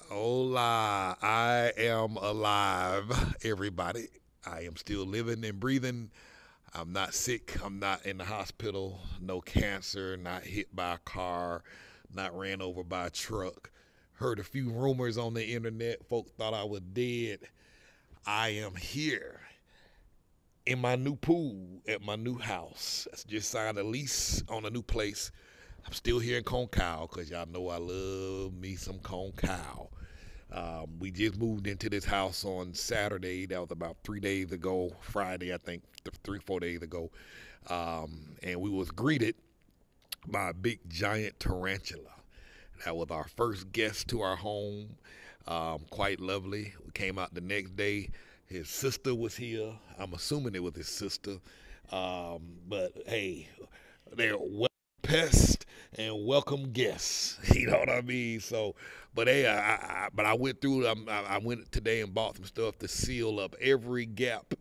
Hola, I am alive, everybody. I am still living and breathing. I'm not sick. I'm not in the hospital. No cancer, not hit by a car, not ran over by a truck. Heard a few rumors on the internet. Folks thought I was dead. I am here in my new pool at my new house. I just signed a lease on a new place. I'm still here in Concal because y'all know I love me some Concal. We just moved into this house on Saturday. That was about 3 days ago. Friday, I think, 3, 4 days ago. And we was greeted by a big giant tarantula. That was our first guest to our home. Quite lovely. We came out the next day. His sister was here. I'm assuming it was his sister. But hey, they're welcome pests and welcome guests. You know what I mean? So, but hey, I went through. I went today and bought some stuff to seal up every gap,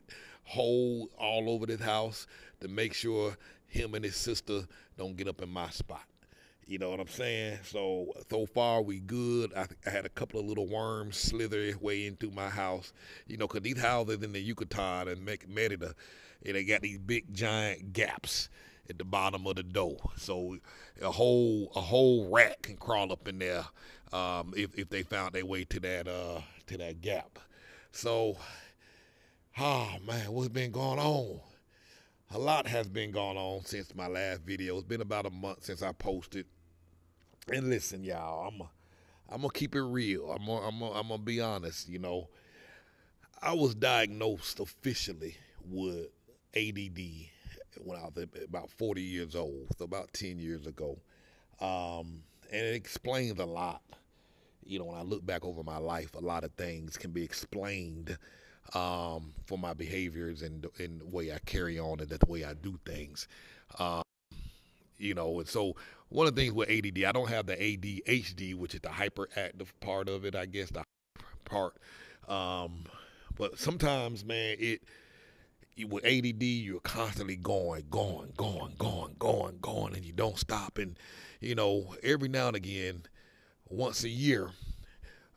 hole all over this house to make sure him and his sister don't get up in my spot. You know what I'm saying? So far we good. I had a couple of little worms slither their way into my house. You know, 'cause these houses in the Yucatan and Merida, they got these big giant gaps at the bottom of the door. So a whole rat can crawl up in there if they found their way to that gap. So, oh man, what's been going on? A lot has been going on since my last video. It's been about a month since I posted. And listen, y'all, I'm gonna keep it real. I'm gonna be honest. You know, I was diagnosed officially with ADD when I was about 40 years old, so about 10 years ago. And it explains a lot. You know, when I look back over my life, a lot of things can be explained for my behaviors and the way I carry on and the way I do things. Um, you know, and so one of the things with ADD, I don't have the ADHD, which is the hyperactive part of it, I guess, the part. Um, but sometimes, man, with ADD, you're constantly going, and you don't stop. And you know, every now and again, once a year,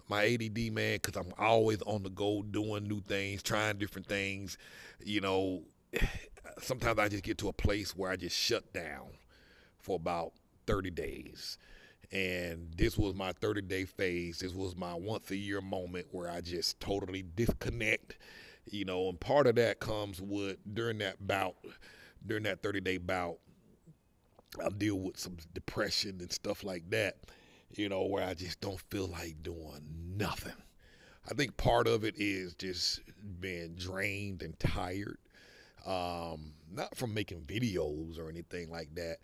my ADD, man, because I'm always on the go, doing new things, trying different things. You know, sometimes I just get to a place where I just shut down for about 30 days. And this was my 30-day phase. This was my once a year moment where I just totally disconnect. You know, and part of that comes with during that 30-day bout, I'll deal with some depression and stuff like that, you know, where I just don't feel like doing nothing. I think part of it is just being drained and tired, not from making videos or anything like that,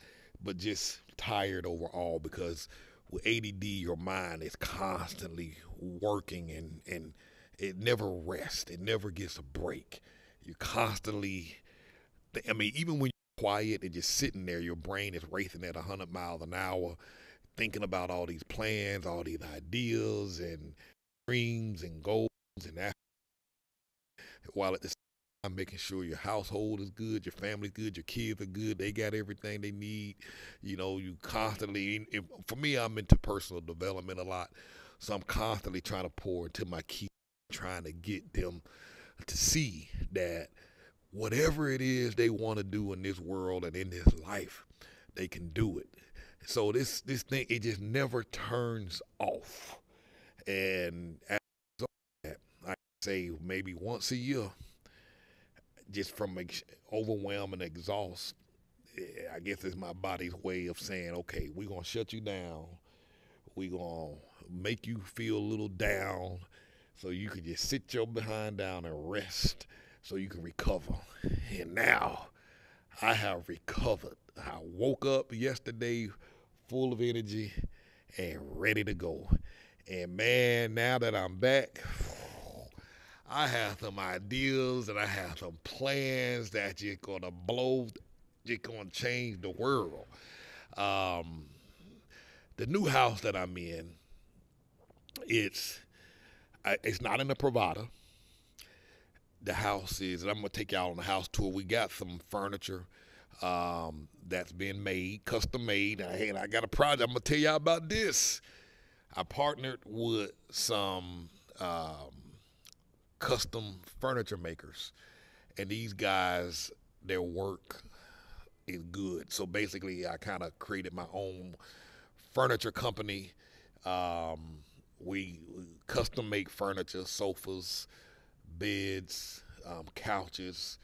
but just tired overall because with ADD, your mind is constantly working and it never rests. It never gets a break. You constantly, I mean, even when you're quiet and just sitting there, your brain is racing at 100 miles an hour, thinking about all these plans, all these ideas and dreams and goals and that, while at the same time making sure your household is good, your family's good, your kids are good, they got everything they need. You know, you constantly, for me, I'm into personal development a lot. So I'm constantly trying to pour into my kids, trying to get them to see that whatever it is they want to do in this world and in this life, they can do it. So this thing, it just never turns off. And as a result, I say maybe once a year, just from overwhelm and exhaust, I guess it's my body's way of saying, okay, we're gonna shut you down. We're gonna make you feel a little down so you can just sit your behind down and rest so you can recover. And now I have recovered. I woke up yesterday full of energy and ready to go. And man, now that I'm back, I have some ideas and I have some plans that just gonna blow, just gonna change the world. Um, the new house that I'm in, it's it's not in a Pravada. The house is, and I'm gonna take y'all on the house tour. We got some furniture that's been made, custom made. And I got a project. I'm gonna tell y'all about this. I partnered with some custom furniture makers, and these guys, their work is good. So basically, I kind of created my own furniture company. We custom make furniture, sofas, beds, couches,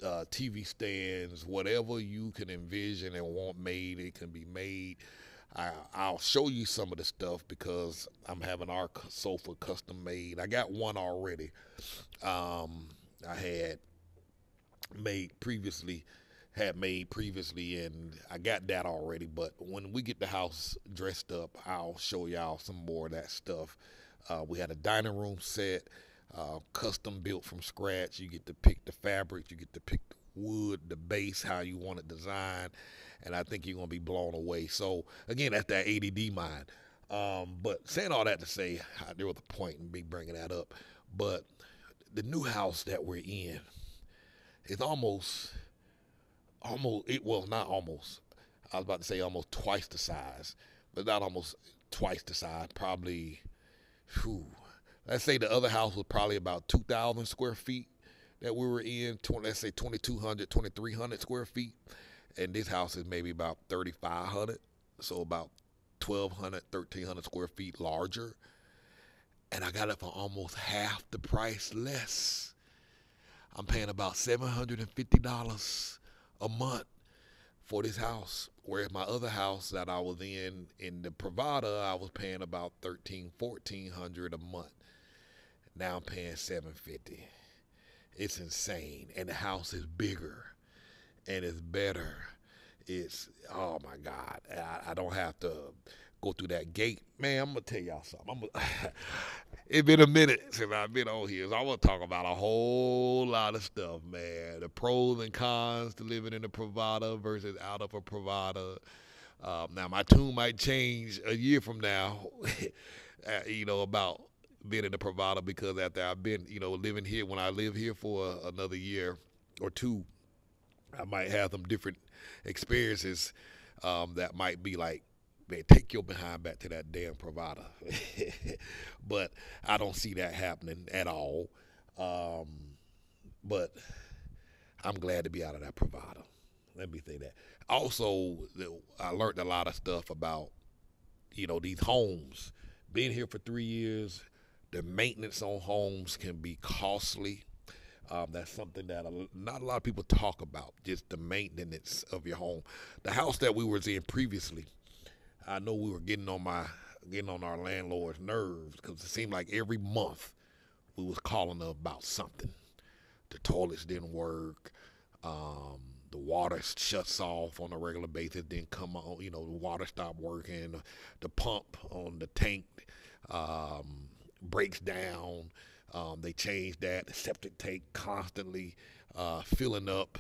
TV stands, whatever you can envision and want made, it can be made. I'll show you some of the stuff because I'm having our sofa custom made. I got one already. I made previously, made previously, and I got that already. But when we get the house dressed up, I'll show y'all some more of that stuff. We had a dining room set, custom built from scratch. You get to pick the fabric, you get to pick the wood, the base, how you want it designed, and I think you're gonna be blown away. So again, that's that ADD mind. But saying all that to say, there was a point in me bringing that up. But the new house that we're in is not almost. I was about to say almost twice the size, but not almost twice the size. Probably, whew, let's say the other house was probably about 2,000 square feet that we were in. Let's say 2,200, 2,300 square feet, and this house is maybe about 3,500, so about 1,200, 1,300 square feet larger. And I got it for almost half the price less. I'm paying about $750 a month for this house. Whereas my other house that I was in the Pravada, I was paying about $1,400 a month. Now I'm paying $750. It's insane. And the house is bigger and it's better. It's, oh my God. I don't have to go through that gate. Man, I'm going to tell y'all something. It's been a minute since I've been on here, so I want to talk about a whole lot of stuff, man. The pros and cons to living in a Pravada versus out of a Pravada. Now, my tune might change a year from now, about being in the Pravada, because after I've been, living here, when I live here for another year or two, I might have some different experiences that might be like, man, take your behind back to that damn Pravada. But I don't see that happening at all. But I'm glad to be out of that Pravada. Let me say that. Also, I learned a lot of stuff about, these homes. Being here for 3 years, the maintenance on homes can be costly. That's something that not a lot of people talk about, just the maintenance of your home. The house that we was in previously, I know we were getting on our landlord's nerves because it seemed like every month we was calling her about something. The toilets didn't work. The water shuts off on a regular basis, didn't come on. The water stopped working. The pump on the tank breaks down. They changed that. The septic tank constantly filling up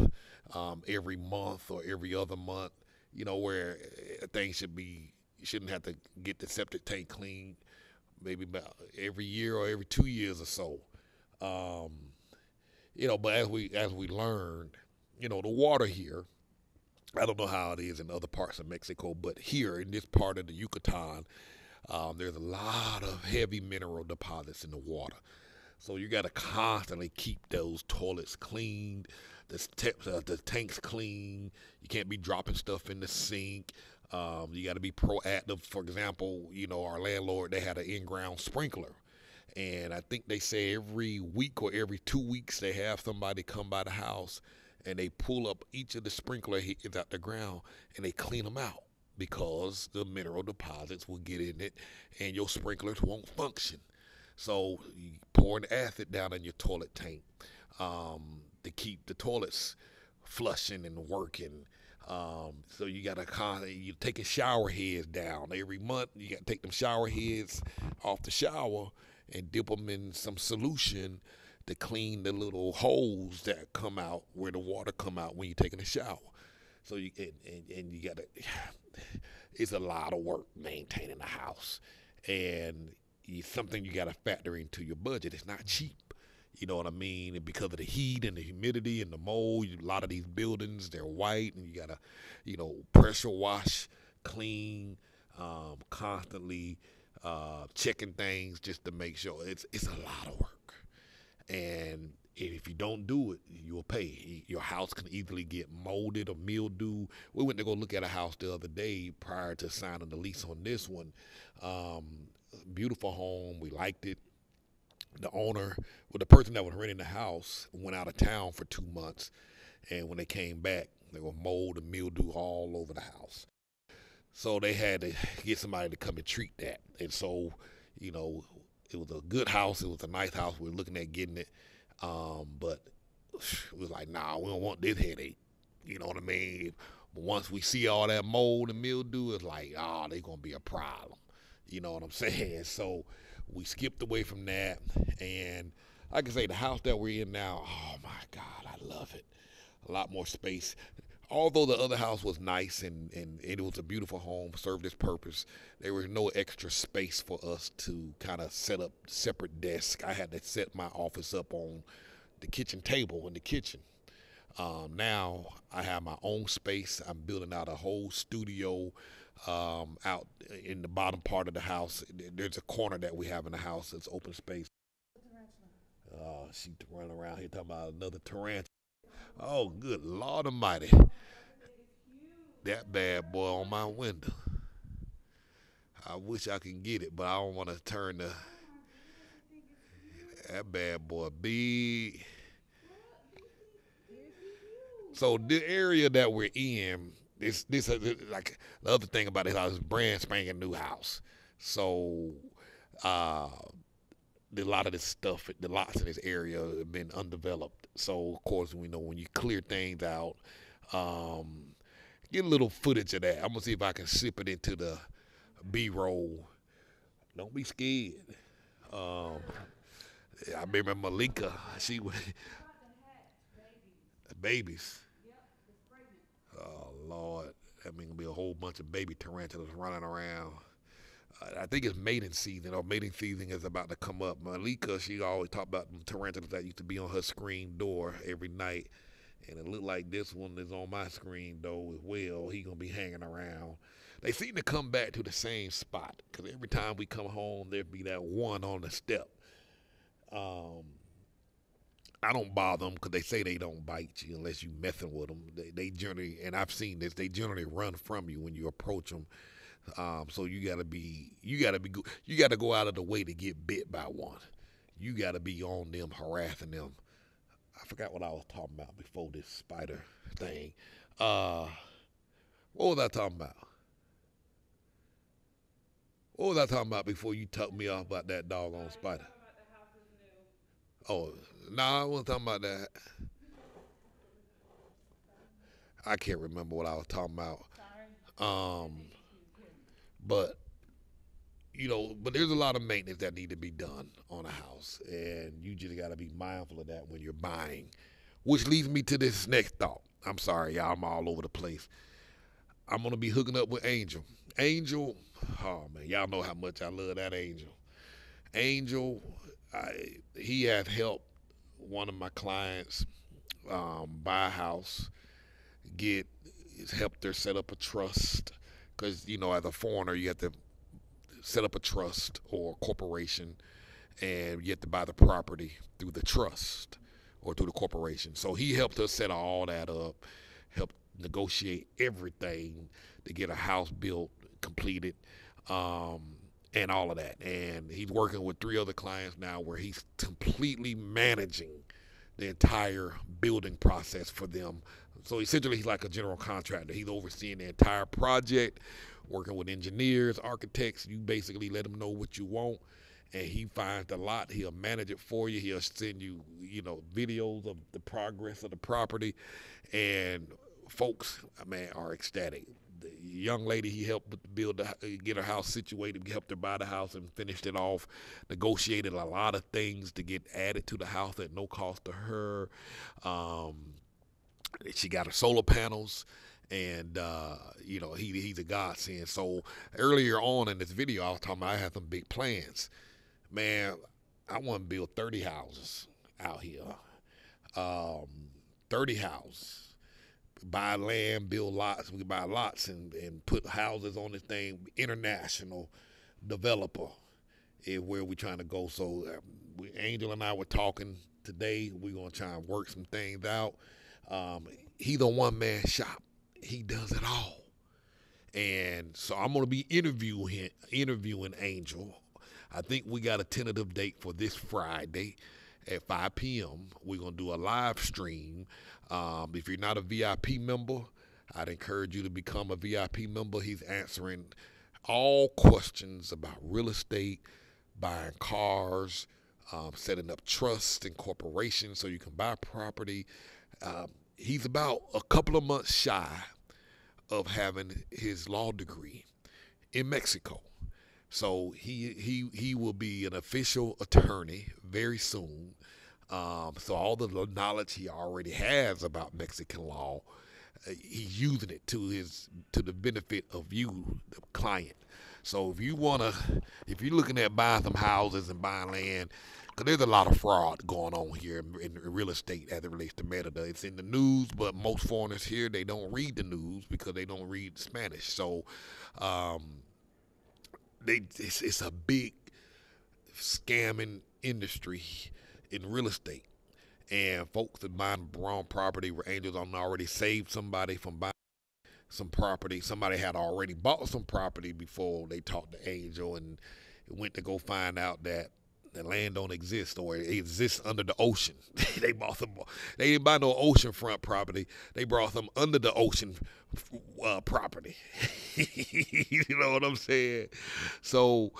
every month or every other month. Where things you shouldn't have to get the septic tank cleaned maybe about every year or every 2 years or so. But as we learned, the water here, I don't know how it is in other parts of Mexico, but here in this part of the Yucatan, there's a lot of heavy mineral deposits in the water. So you got to constantly keep those toilets cleaned, the tanks clean. You can't be dropping stuff in the sink. You got to be proactive. For example, our landlord, they had an in-ground sprinkler. And I think they say every week or every 2 weeks they have somebody come by the house and they pull up each of the sprinkler heads out the ground and they clean them out because the mineral deposits will get in it and your sprinklers won't function. So you pouring acid down in your toilet tank to keep the toilets flushing and working. So you you're taking shower heads down every month. You got to take them shower heads off the shower and dip them in some solution to clean the little holes that come out where the water come out when you're taking a shower. So you got to. It's a lot of work maintaining the house, and it's something you got to factor into your budget. It's not cheap. You know what I mean? And because of the heat and the humidity and the mold, a lot of these buildings, they're white, and you got to, pressure wash, clean, constantly checking things just to make sure. It's a lot of work, and if you don't do it, you'll pay. Your house can easily get molded or mildew. We went to go look at a house the other day prior to signing the lease on this one. Um, Beautiful home. We liked it. The owner, well, the person that was renting the house went out of town for 2 months, and when they came back, there was mold and mildew all over the house. So they had to get somebody to come and treat that. And so, you know, it was a good house. It was a nice house. We were looking at getting it. But it was like, nah, we don't want this headache. You know what I mean? But once we see all that mold and mildew, it's like, oh, they're going to be a problem. You know what I'm saying? So we skipped away from that. And like I say, the house that we're in now, oh my God, I love it. A lot more space. Although the other house was nice and it was a beautiful home, served its purpose, there was no extra space for us to kind of set up separate desks. I had to set my office up on the kitchen table in the kitchen. Now I have my own space. I'm building out a whole studio out in the bottom part of the house. There's a corner that we have in the house that's open space. She running around here talking about another tarantula. Oh, good Lord Almighty. That bad boy on my window. I wish I could get it, but I don't want to turn the. That bad boy big. So the area that we're in, this like the other thing about this house is brand spanking new house. So uh, a lot of this stuff, the lots in this area have been undeveloped. So of course we know when you clear things out, um, get a little footage of that. I'm gonna see if I can sip it into the B-roll. Don't be scared. Um, I remember Malika. She was babies. Oh Lord, that means gonna be a whole bunch of baby tarantulas running around. I think it's mating season, or mating season is about to come up. Malika, she always talked about them tarantulas that used to be on her screen door every night, and it looked like this one is on my screen door as well. He gonna be hanging around. They seem to come back to the same spot because every time we come home, there be that one on the step. Um, I don't bother them because they say they don't bite you unless you messing with them. They generally, and I've seen this, they generally run from you when you approach them. So you gotta go out of the way to get bit by one. You gotta be on them, harassing them. I forgot what I was talking about before this spider thing. Uh, what was I talking about? What was I talking about before you tucked me off about that doggone spider? Oh, no, I wasn't talking about that. I can't remember what I was talking about. Um, but but there's a lot of maintenance that need to be done on a house, and you just got to be mindful of that when you're buying. Which leads me to this next thought. I'm sorry, y'all. I'm all over the place. I'm gonna be hooking up with Angel. Angel, oh man, y'all know how much I love that Angel. Angel, he has helped one of my clients buy a house, get helped her set up a trust. Because as a foreigner, you have to set up a trust or a corporation, and you have to buy the property through the trust or through the corporation. So he helped us set all that up, helped negotiate everything to get a house built, completed, um, and all of that. And he's working with 3 other clients now where he's completely managing the entire building process for them. So essentially, he's like a general contractor. He's overseeing the entire project, working with engineers, architects. You basically let him know what you want, and he finds the lot. He'll manage it for you. He'll send you, videos of the progress of the property, and folks, man, are ecstatic. The young lady he helped get her house situated, helped her buy the house and finished it off, negotiated a lot of things to get added to the house at no cost to her. She got her solar panels, and he's a godsend. So earlier on in this video, I was talking about I had some big plans. Man, I want to build 30 houses out here. 30 houses. Buy land, build lots. We can buy lots and put houses on this thing. International, developer is where we're trying to go. So Angel and I were talking today. We're going to try and work some things out. He's a one-man shop. He does it all. And so I'm going to be interviewing Angel. I think we got a tentative date for this Friday at 5 p.m. We're going to do a live stream. If you're not a VIP member, I'd encourage you to become a VIP member. He's answering all questions about real estate, buying cars, setting up trusts and corporations so you can buy property. He's about a couple of months shy of having his law degree in Mexico. So he will be an official attorney very soon. So all the knowledge he already has about Mexican law, he's using it to the benefit of you, the client. So if you're looking at buying some houses and buying land, because there's a lot of fraud going on here in real estate as it relates to Merida. It's in the news, but most foreigners here, they don't read the news because they don't read Spanish. So it's a big scamming industry in real estate. And folks that buying wrong property where Angels already saved somebody from buying some property. Somebody had already bought some property before they talked to Angel and went to go find out that the land don't exist or it exists under the ocean. They didn't buy no oceanfront property. They brought them under the ocean property. You know what I'm saying? So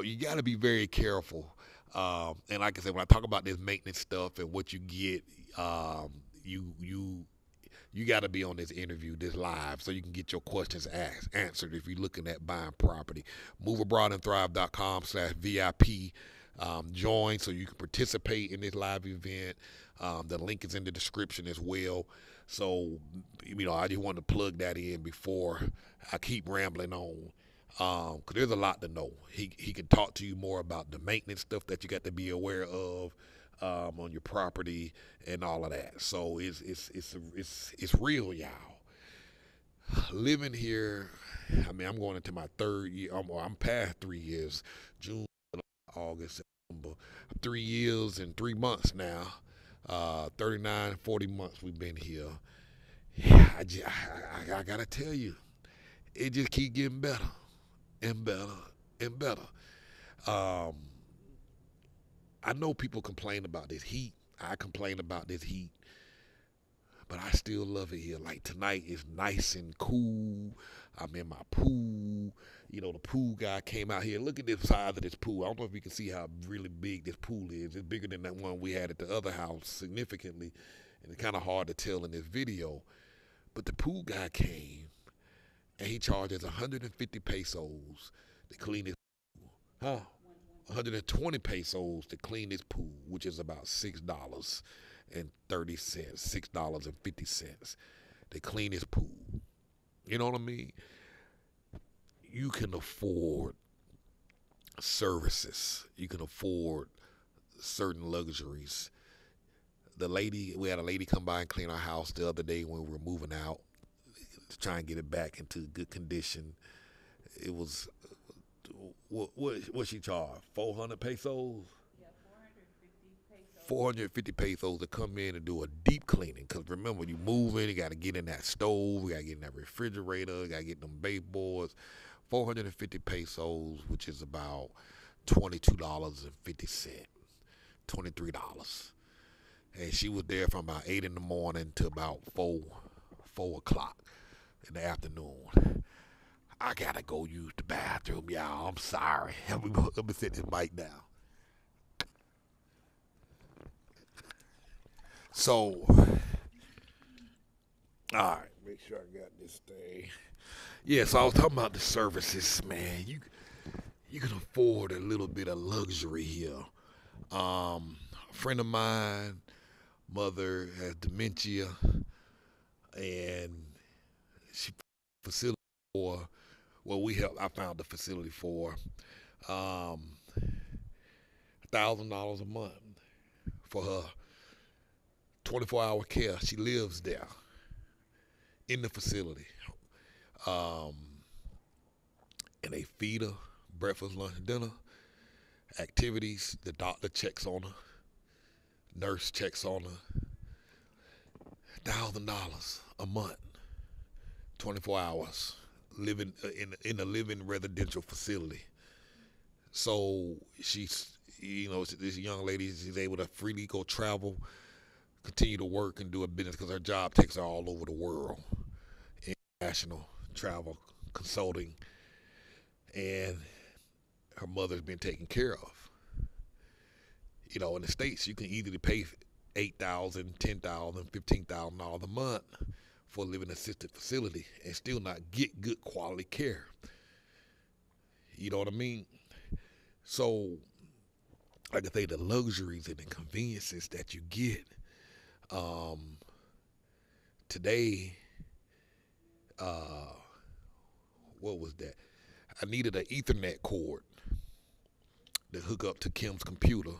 you got to be very careful. And like I said, when I talk about this maintenance stuff and what you get, you got to be on this interview, this live, so you can get your questions answered if you're looking at buying property. MoveAbroadandThrive.com/VIP. Join so you can participate in this live event. The link is in the description as well. So, I just wanted to plug that in before I keep rambling on. Because there's a lot to know. He can talk to you more about the maintenance stuff that you got to be aware of on your property and all of that. So it's real, y'all. Living here, I'm going into my third year. I'm past 3 years. June, August, September. 3 years and 3 months now. 39, 40 months we've been here. Yeah, I gotta tell you, it just keep getting better and better and better. I know people complain about this heat. I complain about this heat, but I still love it here. Like tonight is nice and cool. I'm in my pool. The pool guy came out here. Look at the size of this pool. I don't know if you can see how really big this pool is. It's bigger than that one we had at the other house significantly, and it's kind of hard to tell in this video. But the pool guy came, and he charges 150 pesos to clean his pool. Huh? 120 pesos to clean his pool, which is about $6.30, $6.50 to clean his pool. You know what I mean? You can afford services. You can afford certain luxuries. We had a lady come by and clean our house the other day when we were moving out to try and get it back into good condition. It was, what she charged? 400 pesos? Yeah, 450 pesos. 450 pesos to come in and do a deep cleaning. Because remember, you move in, you got to get in that stove, you got to get in that refrigerator, you got to get them baseboards. 450 pesos, which is about $22.50, $23. And she was there from about 8 in the morning to about 4 o'clock in the afternoon. I gotta go use the bathroom, y'all. I'm sorry. Let me set this mic down. So, all right, make sure I got this thing. Yeah, so I was talking about the services, man. You can afford a little bit of luxury here. A friend of mine, mother has dementia, and she facility for. Well, I found the facility for $1,000 a month for her 24-hour care. She lives there in the facility. And they feed her, breakfast, lunch, dinner, activities. The doctor checks on her, nurse checks on her. $1,000 a month, 24 hours, living in a living residential facility. So she's, this young lady is able to freely go travel, continue to work and do a business because her job takes her all over the world, international travel, consulting, and her mother's been taken care of. In the States, you can easily pay $8,000, $10,000, $15,000 a month for a living assisted facility and still not get good quality care. You know what I mean? So, like I say, the luxuries and the conveniences that you get today. What was that? I needed an Ethernet cord to hook up to Kim's computer,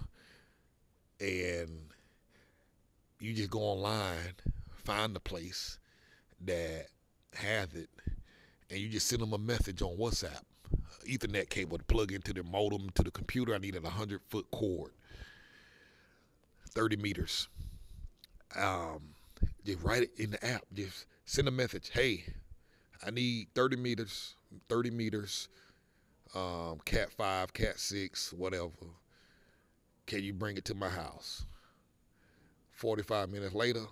and you just go online, find the place that has it, and you just send them a message on WhatsApp. Ethernet cable to plug into the modem to the computer. I needed a 100-foot cord, 30 meters. Just write it in the app. Just send a message. Hey, I need 30 meters, Cat 5, Cat 6, whatever. Can you bring it to my house? 45 minutes later,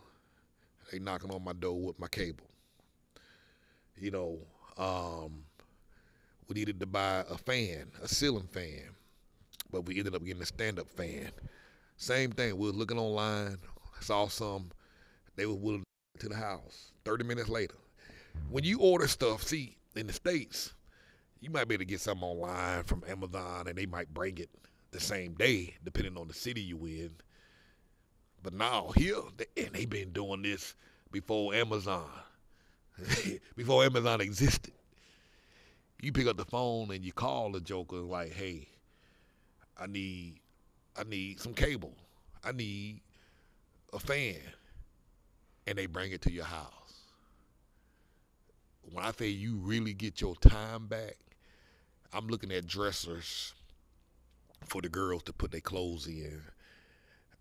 they knocking on my door with my cable. We needed to buy a fan, a ceiling fan, but we ended up getting a stand-up fan. Same thing. We were looking online, saw some. They were willing to to the house. 30 minutes later. When you order stuff, see, in the States, you might be able to get something online from Amazon, and they might bring it the same day, depending on the city you in. But now here, they've been doing this before Amazon, before Amazon existed. You pick up the phone and you call the joker like, hey, I need some cable. I need a fan. And they bring it to your house. When I say you really get your time back, I'm looking at dressers for the girls to put their clothes in.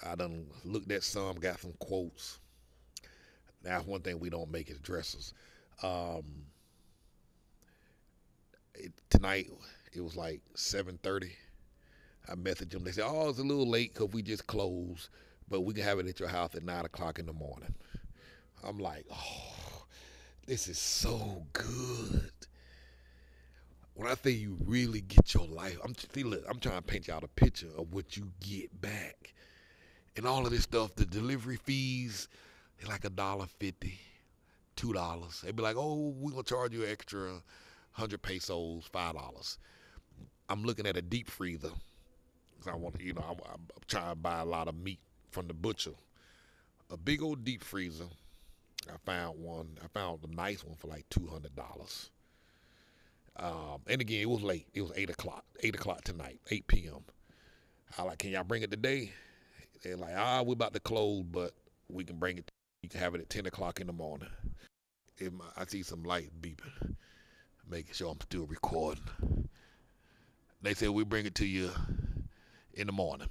I done looked at some, got some quotes. That's one thing we don't make is dressers. Tonight, it was like 7:30. I messaged them. They said, oh, it's a little late because we just closed, but we can have it at your house at 9 o'clock in the morning. I'm like, oh, this is so good. When I say you really get your life, I'm trying to paint y'all a picture of what you get back. And all of this stuff, the delivery fees, they're like $1.50, $2. They'd be like, oh, we're going to charge you extra 100 pesos, $5. I'm looking at a deep freezer. Cause I want to, I'm trying to buy a lot of meat from the butcher. A big old deep freezer. I found a nice one for like $200. And again, it was late. It was 8 o'clock. 8 o'clock tonight, 8 p.m. I like, can y'all bring it today? They're like, we're about to close, but we can bring it. You can have it at 10 o'clock in the morning. I see some lights beeping, making sure I'm still recording. They said, we bring it to you in the morning.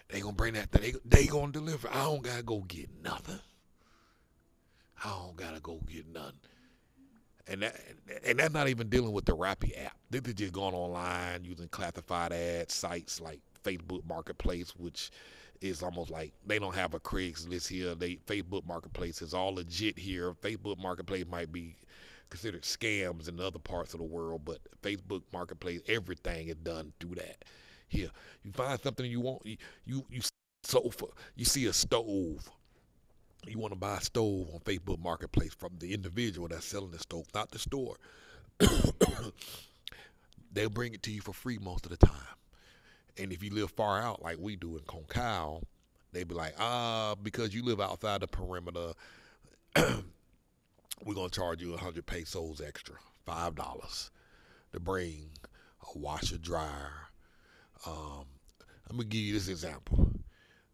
They gonna bring that thing. They gonna deliver. I don't gotta go get nothing. And that's not even dealing with the Rappi app. This is just going online using classified ad sites like Facebook Marketplace, which is almost like they don't have a Craigslist here. Facebook Marketplace is all legit here. Facebook Marketplace might be considered scams in other parts of the world, but Facebook Marketplace, everything is done through that. Here, you find something you want, you see a stove. You want to buy a stove on Facebook Marketplace from the individual that's selling the stove, not the store. They'll bring it to you for free most of the time. And if you live far out like we do in Concal, they be like, because you live outside the perimeter, we're going to charge you 100 pesos extra, $5 to bring a washer dryer. I'm going to give you this example.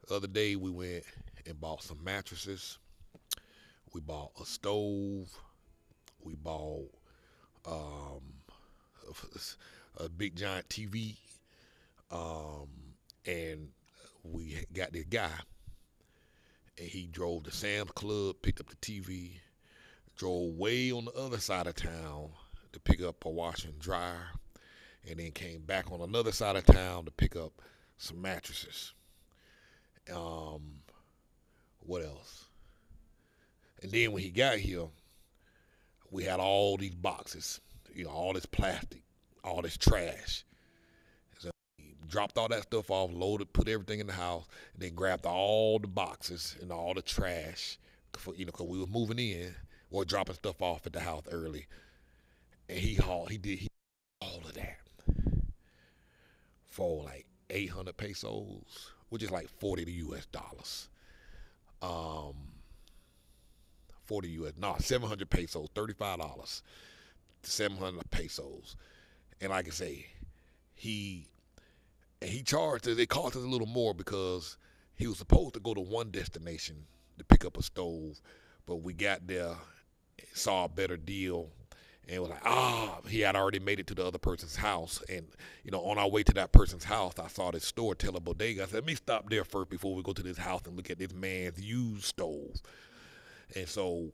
The other day we went and bought some mattresses. We bought a stove. We bought a big giant TV, um, and we got this guy, and he drove to Sam's Club, picked up the TV, drove way on the other side of town to pick up a washer and dryer, and then came back on another side of town to pick up some mattresses. Um, what else? And then when he got here, we had all these boxes, all this plastic, all this trash. So he dropped all that stuff off, loaded, put everything in the house, and then grabbed all the boxes and all the trash, because we were moving in or dropping stuff off at the house early. And he all of that for like 800 pesos, which is like 40 US dollars. Um, 40 US, no, 700 pesos, $35, 700 pesos. And like I say, he charged us, it cost us a little more because he was supposed to go to one destination to pick up a stove, but we got there, saw a better deal, and was like, he had already made it to the other person's house. And, on our way to that person's house, I saw this store, Tele Bodega. I said, let me stop there first before we go to this house and look at this man's used stove. And so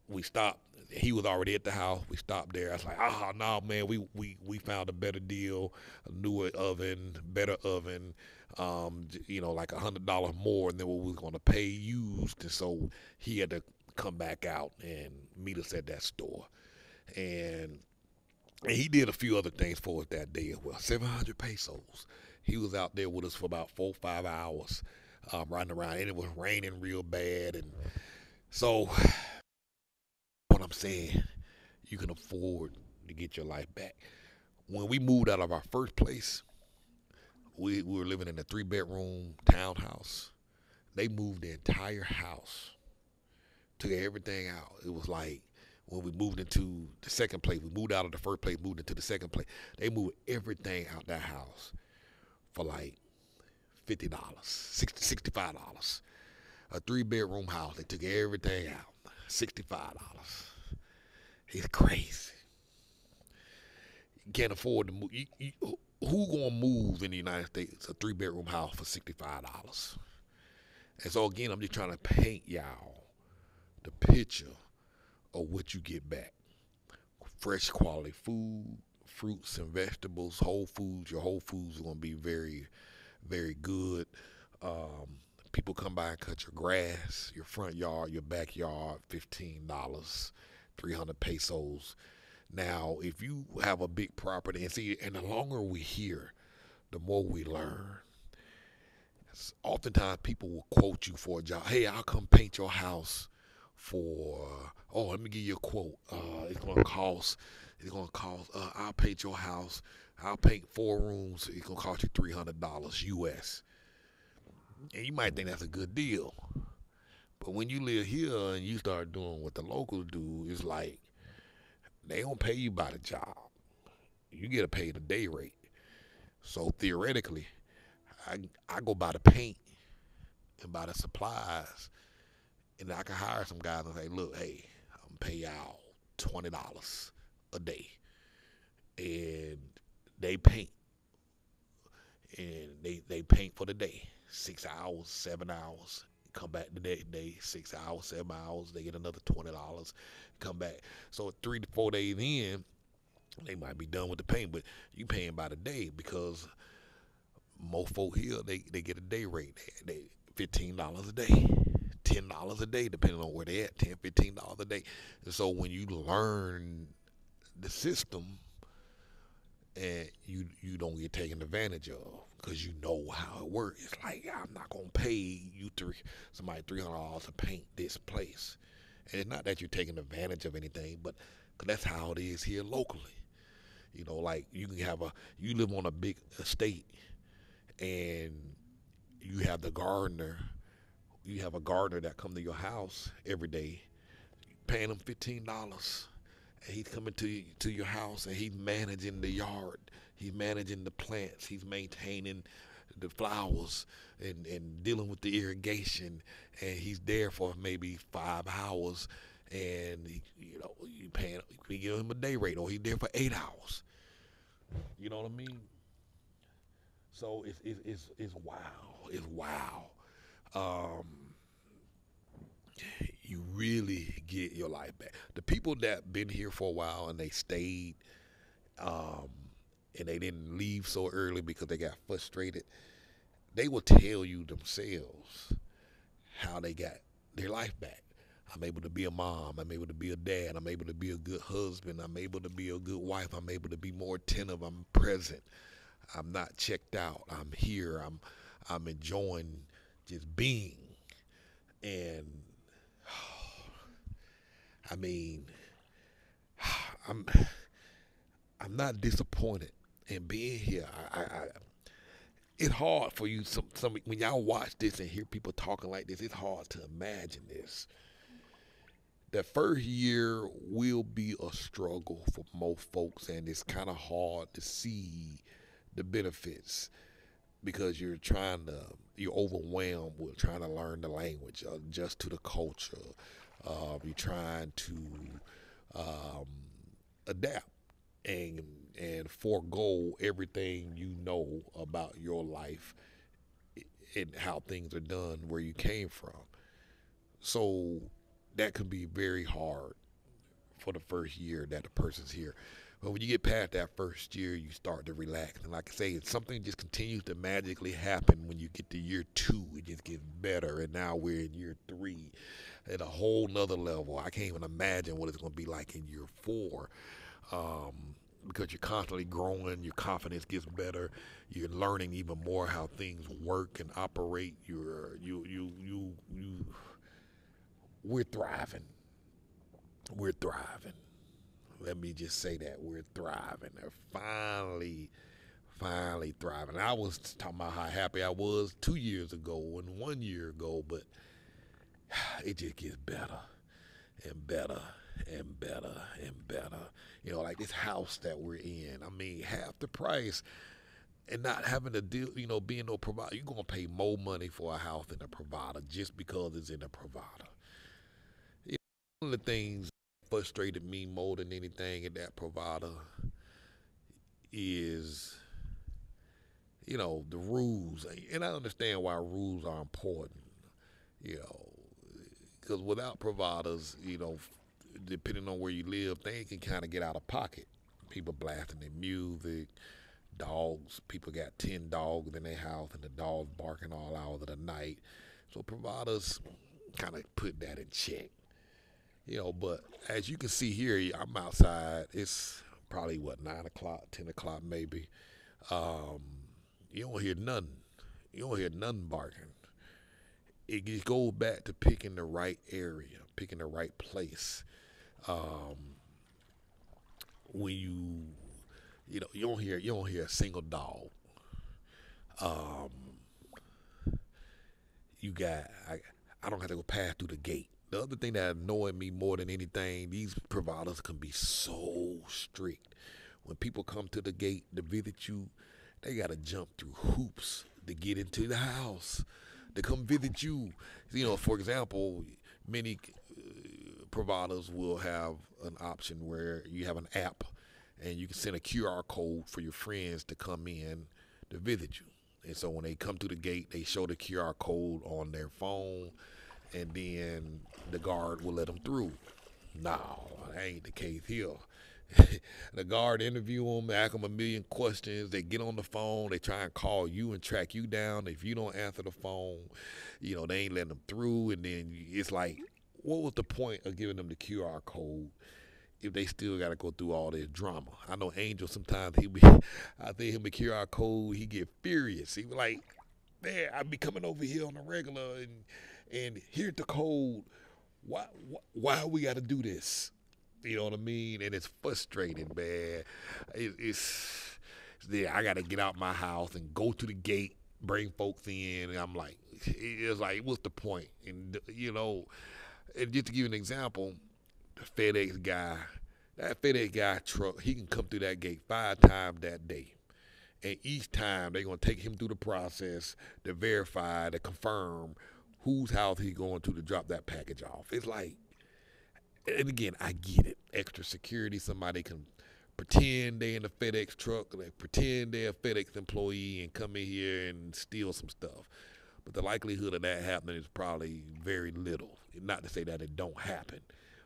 we stopped. He was already at the house. We stopped there. I was like, no, man, we found a better deal, a newer oven, better oven, like $100 more than what we was going to pay used. And so he had to come back out and meet us at that store. And he did a few other things for us that day as well. 700 pesos. He was out there with us for about 4 or 5 hours, riding around, and it was raining real bad. And so, what I'm saying, you can afford to get your life back. When we moved out of our first place, we were living in a 3-bedroom townhouse. They moved the entire house, took everything out. It was like when we moved into the second place, we moved out of the first place, moved into the second place. They moved everything out that house for like $50, $65. A 3-bedroom house, they took everything out, $65. It's crazy. You can't afford to move. Who gonna move in the United States a 3-bedroom house for $65? And so again, I'm just trying to paint y'all the picture of what you get back. Fresh quality food, fruits and vegetables, whole foods. Your whole foods are gonna be very, very good. People come by and cut your grass, your front yard, your backyard, $15, 300 pesos. Now, if you have a big property, and the longer we hear, the more we learn. Oftentimes, people will quote you for a job. Hey, I'll come paint your house for, let me give you a quote. It's going to cost, I'll paint your house. I'll paint 4 rooms. It's going to cost you $300 US. And you might think that's a good deal. But when you live here and you start doing what the locals do, it's like they don't pay you by the job. You get paid a day rate. So theoretically, I go buy the paint and buy the supplies, and I can hire some guys and say, look, hey, I'm pay y'all $20 a day. And they paint. And they paint for the day. 6 hours, 7 hours. Come back the next day, 6 hours, 7 hours. They get another $20. Come back. So 3 to 4 days in, they might be done with the paint, but you paying by the day because most folk here they get a day rate. They $15 a day, $10 a day, depending on where they at. $10, $15 a day. And so when you learn the system, and you don't get taken advantage of because you know how it works. It's like, I'm not gonna pay you somebody $300 to paint this place, and it's not that you're taking advantage of anything, but cause that's how it is here locally. Like you live on a big estate, and you have the gardener. You have a gardener that come to your house every day, paying them $15. And he's coming to your house, and he's managing the yard. He's managing the plants. He's maintaining the flowers and dealing with the irrigation. And he's there for maybe 5 hours, and you give him a day rate, or he's there for 8 hours. You know what I mean? So it's wow. It's wow. Um, you really get your life back. The people that been here for a while and they stayed, um, and they didn't leave so early because they got frustrated, they will tell you themselves how they got their life back. I'm able to be a mom. I'm able to be a dad. I'm able to be a good husband. I'm able to be a good wife. I'm able to be more attentive. I'm present. I'm not checked out. I'm here. I'm enjoying just being. And I mean, I'm I'm not disappointed in being here. It's hard for you some when y'all watch this and hear people talking like this. It's hard to imagine this. That first year will be a struggle for most folks, and it's kind of hard to see the benefits because you're overwhelmed with trying to learn the language, adjust to the culture. You're trying to um, adapt and forego everything you know about your life and how things are done where you came from. So that can be very hard for the first year that the person's here. But when you get past that first year, you start to relax. And like I say, something just continues to magically happen when you get to year two. It just gets better. And now we're in year three at a whole nother level. I can't even imagine what it's going to be like in year four. Because you're constantly growing, your confidence gets better, you're learning even more how things work and operate. We're thriving. We're thriving. Let me just say that we're thriving. They're finally thriving. I was talking about how happy I was 2 years ago and 1 year ago, but it just gets better and better and better and better. You know, like this house that we're in. I mean, half the price and not having to deal, being no provider. You're going to pay more money for a house than a provider just because it's in a provider. You know, one of the things that frustrated me more than anything in that provider is, the rules. And I understand why rules are important, you know, because without providers, depending on where you live, things can kind of get out of pocket. People blasting their music, dogs. People got 10 dogs in their house, and the dogs barking all hours of the night. So providers kind of put that in check. But as you can see here, I'm outside. It's probably 9 o'clock, 10 o'clock maybe. Um, you don't hear nothing. You don't hear nothing barking. It just goes back to picking the right area, picking the right place. Um, when you don't hear a single dog. Um, I don't have to go pass through the gate. The other thing that annoyed me more than anything, these providers can be so strict. When people come to the gate to visit you, they gotta jump through hoops to get into the house to come visit you. For example, many providers will have an option where you have an app and you can send a QR code for your friends to come in to visit you. And so when they come to the gate, they show the QR code on their phone, and then the guard will let them through. No, that ain't the case here. The guard interview them, ask them a million questions. They get on the phone. They try and call you and track you down. If you don't answer the phone, they ain't letting them through. And then it's like, what was the point of giving them the QR code if they still got to go through all this drama? I know Angel sometimes I think him a QR code, he get furious. He be like, man, I be coming over here on the regular and here's the code. Why we got to do this? You know what I mean? And it's frustrating, man. Yeah, I got to get out my house and go to the gate, bring folks in, and I'm like, it's like, what's the point? And and just to give you an example, the that FedEx guy truck, he can come through that gate 5 times that day. And each time they're going to take him through the process to verify, to confirm whose house he's going to drop that package off. It's like, and again, I get it. Extra security, somebody can pretend they in the FedEx truck, they pretend they're a FedEx employee and come in here and steal some stuff. But the likelihood of that happening is probably very little. Not to say that it don't happen,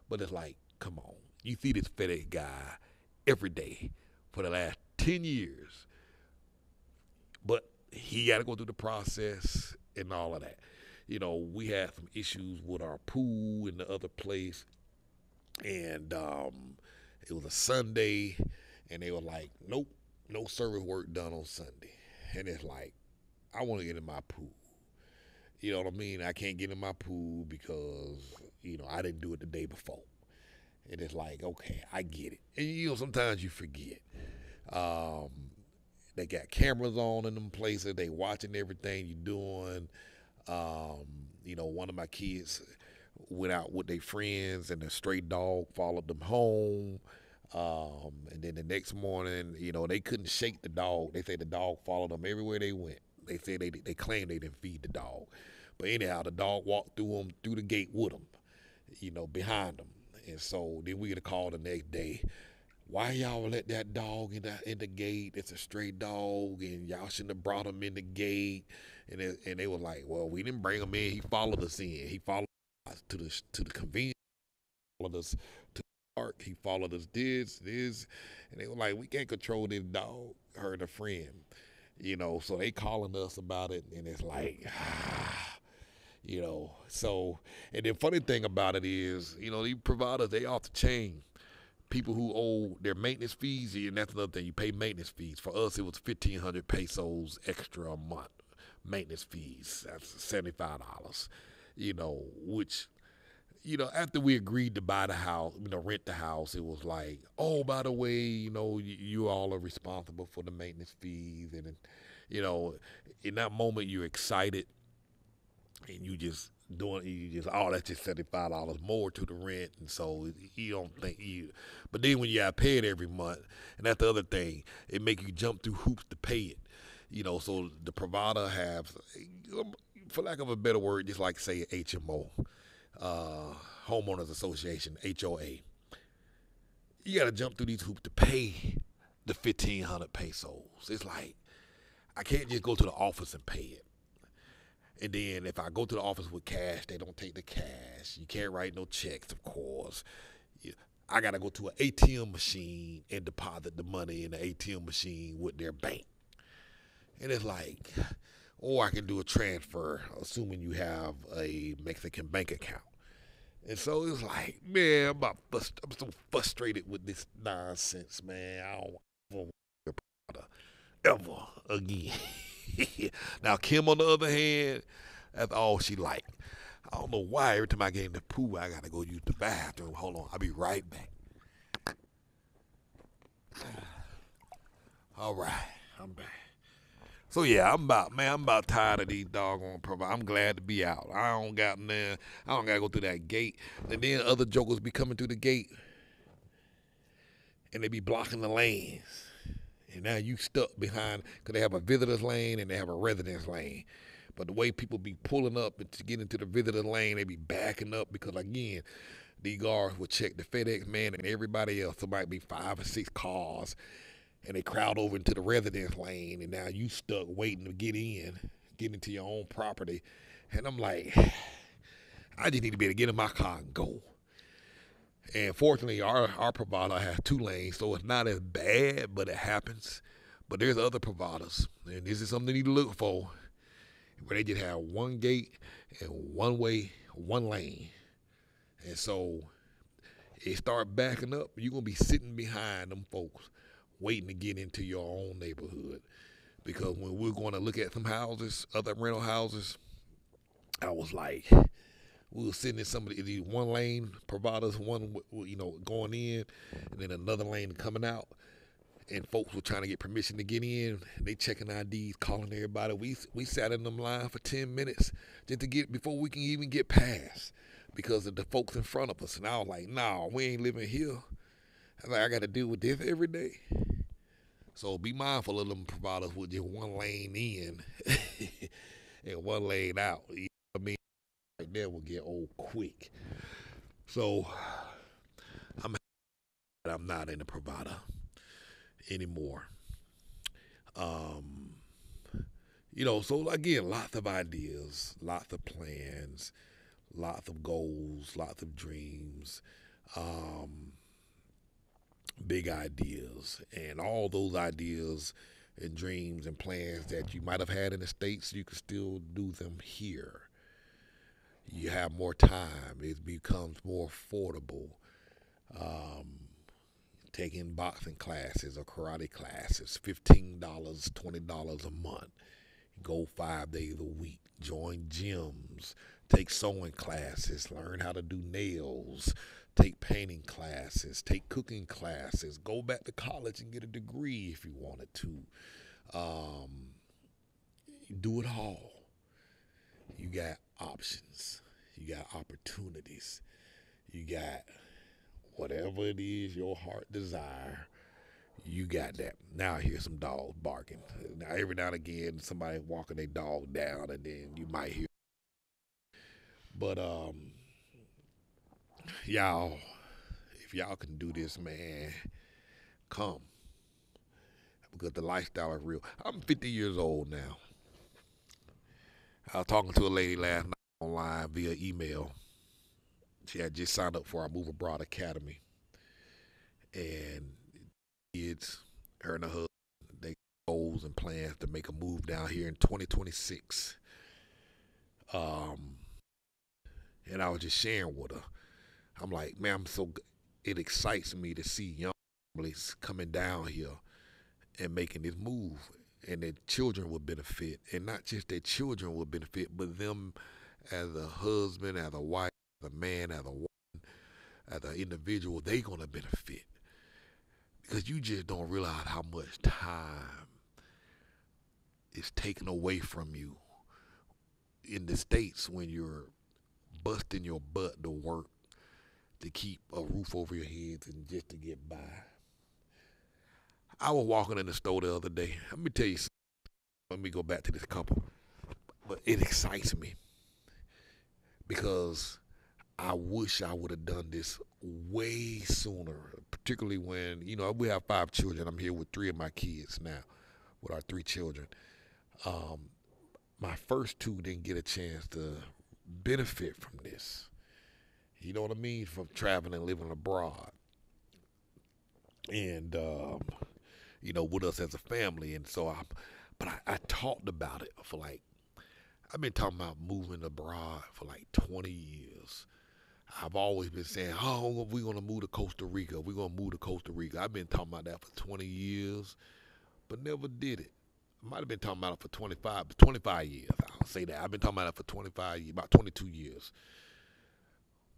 but it's like, come on. You see this FedEx guy every day for the last 10 years, but he got to go through the process and all of that. We had some issues with our pool in the other place, and it was a Sunday, and they were like, nope, no service work done on Sunday. And it's like, I want to get in my pool. You know what I mean? I can't get in my pool because, I didn't do it the day before. And it's like, okay, I get it. And, sometimes you forget. Um, they got cameras on in them places. They watching everything you're doing. One of my kids went out with their friends, and a stray dog followed them home. And then the next morning, they couldn't shake the dog. They say the dog followed them everywhere they went. They said they claimed they didn't feed the dog. But anyhow, the dog walked through the gate with them, behind them. And so then we get a call the next day. Why y'all let that dog in the gate? It's a stray dog, and y'all shouldn't have brought him in the gate. And they were like, well, we didn't bring him in. He followed us in. He followed us to the convenience. He followed us to the park. He followed us this. And they were like, we can't control this dog. Heard a friend. So they calling us about it, and it's like, So, and the funny thing about it is, these providers, they off the chain. People who owe their maintenance fees, and that's another thing, you pay maintenance fees. For us, it was 1,500 pesos extra a month, maintenance fees. That's $75, which, after we agreed to buy the house, rent the house, it was like, oh, by the way, you all are responsible for the maintenance fees. And, in that moment, you're excited, and that's just $75 more to the rent. And so you don't think but then when you got to pay it every month, and that's the other thing, it make you jump through hoops to pay it. So the provider have, for lack of a better word, just like say HMO, Homeowners Association, HOA. You got to jump through these hoops to pay the 1,500 pesos. It's like, I can't just go to the office and pay it. And then if I go to the office with cash, they don't take the cash. You can't write no checks, of course. I got to go to an ATM machine and deposit the money in the ATM machine with their bank. And it's like, or I can do a transfer, assuming you have a Mexican bank account. And so it's like, man, I'm so frustrated with this nonsense, man. I don't want to ever again. Now, Kim, on the other hand, that's all she like. I don't know why every time I get in the pool, I got to go use the bathroom. Hold on, I'll be right back. All right, I'm back. So yeah, I'm about tired of these doggone providers. I'm glad to be out. I don't got to go through that gate. And then other jokers be coming through the gate, and they be blocking the lanes. And now you stuck behind, because they have a visitor's lane and they have a residence lane. But the way people be pulling up to get into the visitor lane, they be backing up because, again, these guards will check the FedEx man and everybody else. There might be 5 or 6 cars, and they crowd over into the residence lane, and now you stuck waiting to get into your own property. And I'm like, I just need to be able to get in my car and go. And fortunately, our provider has 2 lanes, so it's not as bad, but it happens. But there's other providers, and this is something you need to look for, where they just have 1 gate and 1 way, 1 lane. And so it start backing up, you're going to be sitting behind them folks waiting to get into your own neighborhood. Because when we're going to look at some houses, other rental houses, I was like, we were sitting in some of these 1 lane providers, one going in, and then another lane coming out. And folks were trying to get permission to get in. They checking IDs, calling everybody. We sat in them line for 10 minutes just to get before we can even get past because of the folks in front of us. And I was like, nah, we ain't living here. I was like, I got to deal with this every day. So be mindful of them providers with just 1 lane in and 1 lane out. You know what I mean? Right there will get old quick. So I'm not in the provider. anymore. Um, so again, lots of ideas, lots of plans, lots of goals, lots of dreams, um, big ideas, and all those ideas and dreams and plans that you might have had in the States, you can still do them here. You have more time, it becomes more affordable. Um, Taking boxing classes or karate classes, $15, $20 a month. Go 5 days a week. Join gyms. Take sewing classes. Learn how to do nails. Take painting classes. Take cooking classes. Go back to college and get a degree if you wanted to. Um, do it all. You got options. You got opportunities. You got whatever it is your heart desire. You got that. Now I hear some dogs barking. Now every now and again somebody walking their dog down and then you might hear. But y'all, if y'all can do this, man, come. Because the lifestyle is real. I'm 50 years old now. I was talking to a lady last night online via email. She had just signed up for our Move Abroad Academy. And kids, her and her husband, they goals and plans to make a move down here in 2026. Um, and I was just sharing with her. I'm like, man, it excites me to see young families coming down here and making this move, and their children will benefit, and not just their children will benefit, but them as a husband, as a wife, as a man, as a woman, as an individual, they gonna benefit because you just don't realize how much time is taken away from you in the States when you're busting your butt to work to keep a roof over your heads and just to get by. I was walking in the store the other day. Let me tell you something. Let me go back to this couple. But it excites me because I wish I would have done this way sooner, particularly when, we have 5 children. I'm here with 3 of my kids now, with our 3 children. My first 2 didn't get a chance to benefit from this. You know what I mean? From traveling and living abroad. And, with us as a family. And so I talked about it for I've been talking about moving abroad for 20 years. I've always been saying, oh, we're going to move to Costa Rica. We're going to move to Costa Rica. I've been talking about that for 20 years, but never did it. I might have been talking about it for 25 years. I'll say that. I've been talking about it for 25 years, about 22 years.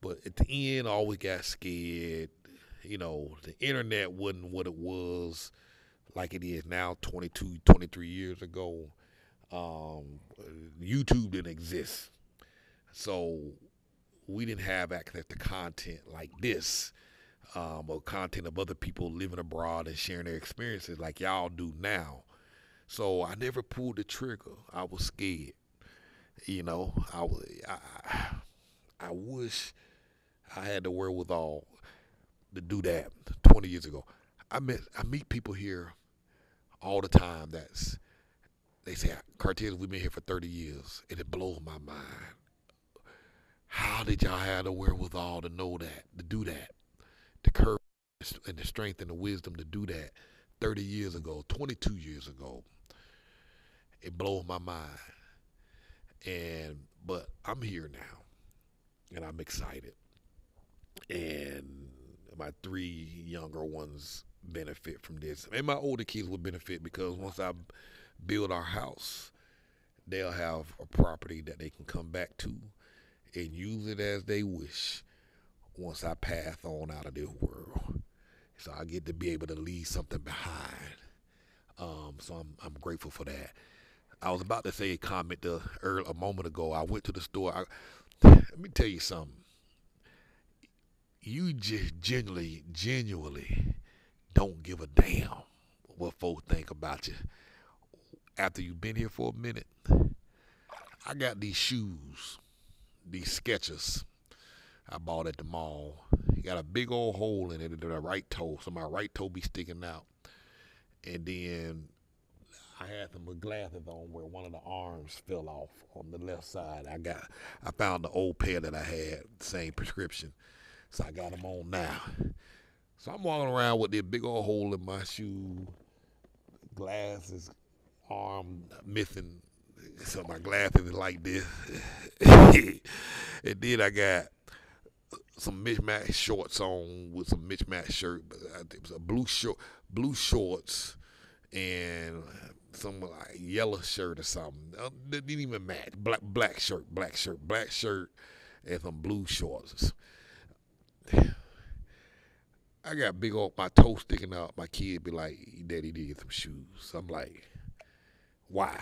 But at the end, I always got scared. The internet wasn't what it was like it is now 22, 23 years ago. YouTube didn't exist. So we didn't have access to content like this, or content of other people living abroad and sharing their experiences like y'all do now. So I never pulled the trigger. I was scared. I wish I had the wherewithal to do that 20 years ago. I meet people here all the time they say, Cartez, we've been here for 30 years, and it blows my mind. How did y'all have the wherewithal to know that, to do that, the courage and the strength and the wisdom to do that 30 years ago, 22 years ago? It blows my mind. But I'm here now, and I'm excited. And my 3 younger ones benefit from this. And my older kids will benefit because once I build our house, they'll have a property that they can come back to and use it as they wish once I pass on out of this world. So I get to be able to leave something behind. So I'm grateful for that. I was about to say a comment a moment ago. I went to the store. Let me tell you something. You just genuinely don't give a damn what folks think about you after you've been here for a minute. I got these shoes, these Skechers I bought at the mall. You got a big old hole in it in the right toe, so my right toe be sticking out. And then I had some glasses on where one of the arms fell off on the left side. I found the old pair that I had, same prescription, so I got them on now. So I'm walking around with this big old hole in my shoe, glasses, arm missing. So my glasses is like this. And then I got some mismatched shorts on with some mismatched shirt. But it was a blue shorts, and some like yellow shirt or something. Didn't even match. Black shirt, and some blue shorts. I got big old my toe sticking out. My kid be like, "Daddy, need some shoes." I'm like, "Why?"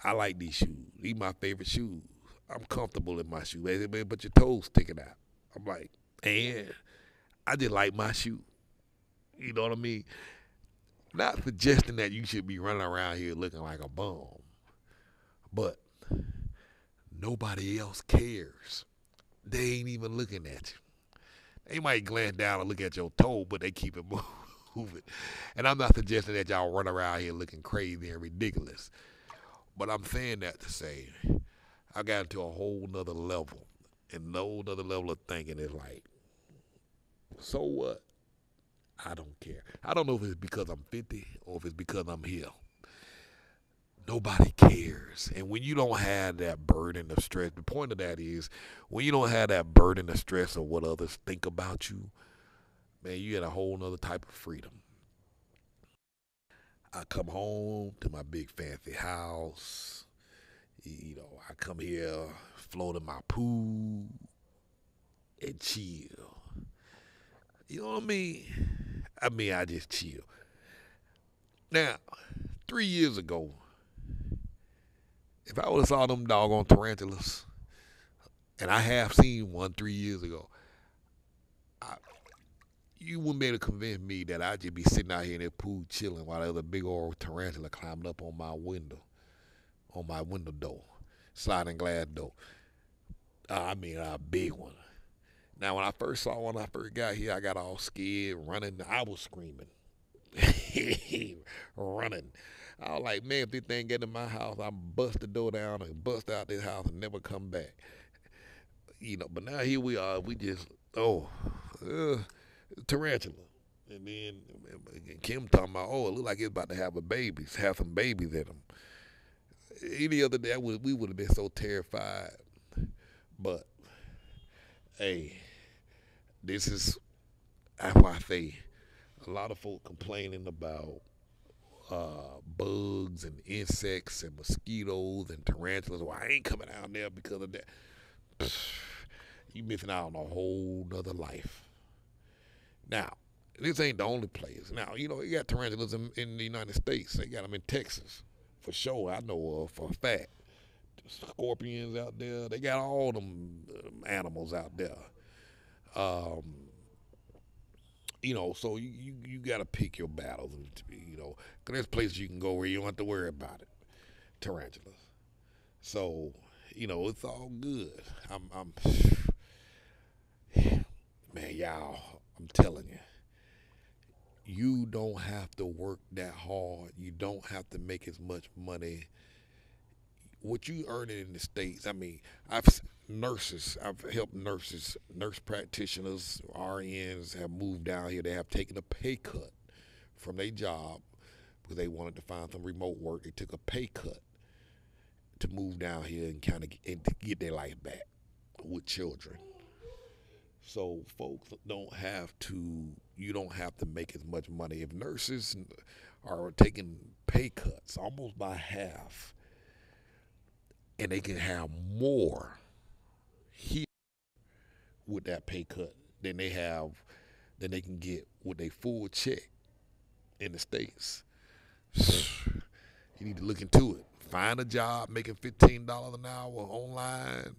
I like these shoes. These my favorite shoes. I'm comfortable in my shoes. But your toes sticking out. I'm like, and I just like my shoe. You know what I mean? Not suggesting that you should be running around here looking like a bum, but nobody else cares. They ain't even looking at you. They might glance down and look at your toe, but they keep it moving. And I'm not suggesting that y'all run around here looking crazy and ridiculous. But I'm saying that to say I got into a whole nother level. And no whole nother level of thinking is like, so what? I don't care. I don't know if it's because I'm 50 or if it's because I'm here. Nobody cares. And when you don't have that burden of stress, the point of that is when you don't have that burden of stress of what others think about you, man, you get a whole nother type of freedom. I come home to my big fancy house. You know, I come here, float in my pool, and chill. You know what I mean? I just chill. Now, 3 years ago, if I would have saw them doggone tarantulas, and I have seen one 3 years ago, I, you wouldn't be able to convince me that I'd just be sitting out here in that pool chilling while there's a big old tarantula climbing up on my window door, sliding glass door. A big one. Now, when I first got here, I got all scared, running. I was screaming, running. I was like, man, if this thing get in my house, I'm bust the door down and bust out this house and never come back. You know, but now here we are. We just, uh, tarantula. And then Kim talking about, it look like it's about to have some babies in them. Any other day, we would have been so terrified. But, hey, this is, that's why I say, a lot of folk complaining about bugs and insects and mosquitoes and tarantulas. Well, I ain't coming out there because of that. You missing out on a whole nother life. Now, this ain't the only place. Now, you know, you got tarantulas in the United States. They got them in Texas. For sure, I know of for a fact. Scorpions out there. They got all them animals out there. Um, you know, so you got to pick your battles. You know, because there's places you can go where you don't have to worry about it. Tarantulas. So, you know, it's all good. Man, y'all, I'm telling you, you don't have to work that hard. You don't have to make as much money. What you earning in the States, I've helped nurse practitioners, RNs have moved down here. They have taken a pay cut from their job because they wanted to find some remote work. They took a pay cut to move down here and kind of get their life back with children. So folks you don't have to make as much money. If nurses are taking pay cuts almost by half, and they can have more here with that pay cut than they can get with a full check in the States. You need to look into it. Find a job making $15 an hour online,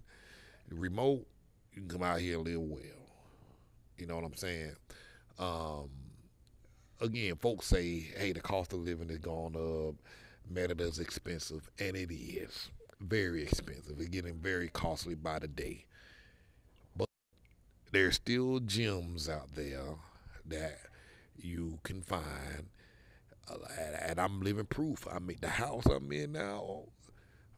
remote. You can come out here and live well. You know what I'm saying? Um, Again, folks say, hey, the cost of living has gone up. Merida's expensive, and it is very expensive. It's getting very costly by the day. But there's still gems out there that you can find. And I'm living proof. I mean, the house I'm in now,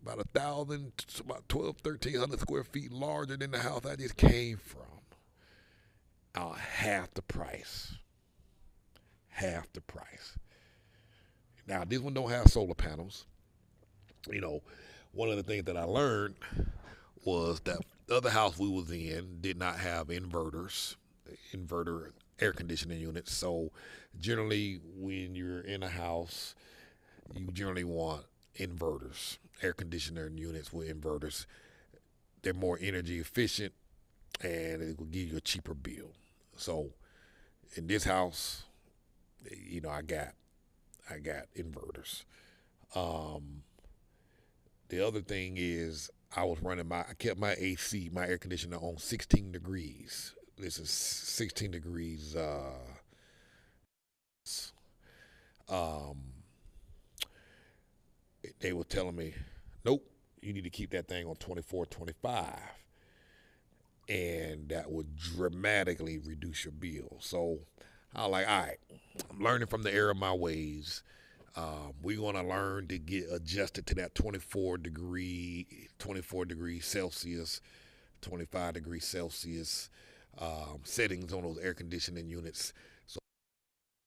about 1,000, about 12, 1,300 square feet larger than the house I just came from. Half the price. Half the price. Now, this one don't have solar panels. You know, one of the things that I learned was that the other house we was in did not have inverter air conditioning units. So generally, when you're in a house, you generally want inverters, air conditioner units with inverters. They're more energy efficient and it will give you a cheaper bill. So in this house, I got inverters. Um, the other thing is I kept my AC, my air conditioner on 16 degrees. This is 16 degrees. Um, they were telling me, nope, you need to keep that thing on 24, 25. And that would dramatically reduce your bill. So I was like, all right, I'm learning from the error of my ways. We're gonna learn to get adjusted to that 24 degrees Celsius, 25 degrees Celsius settings on those air conditioning units. So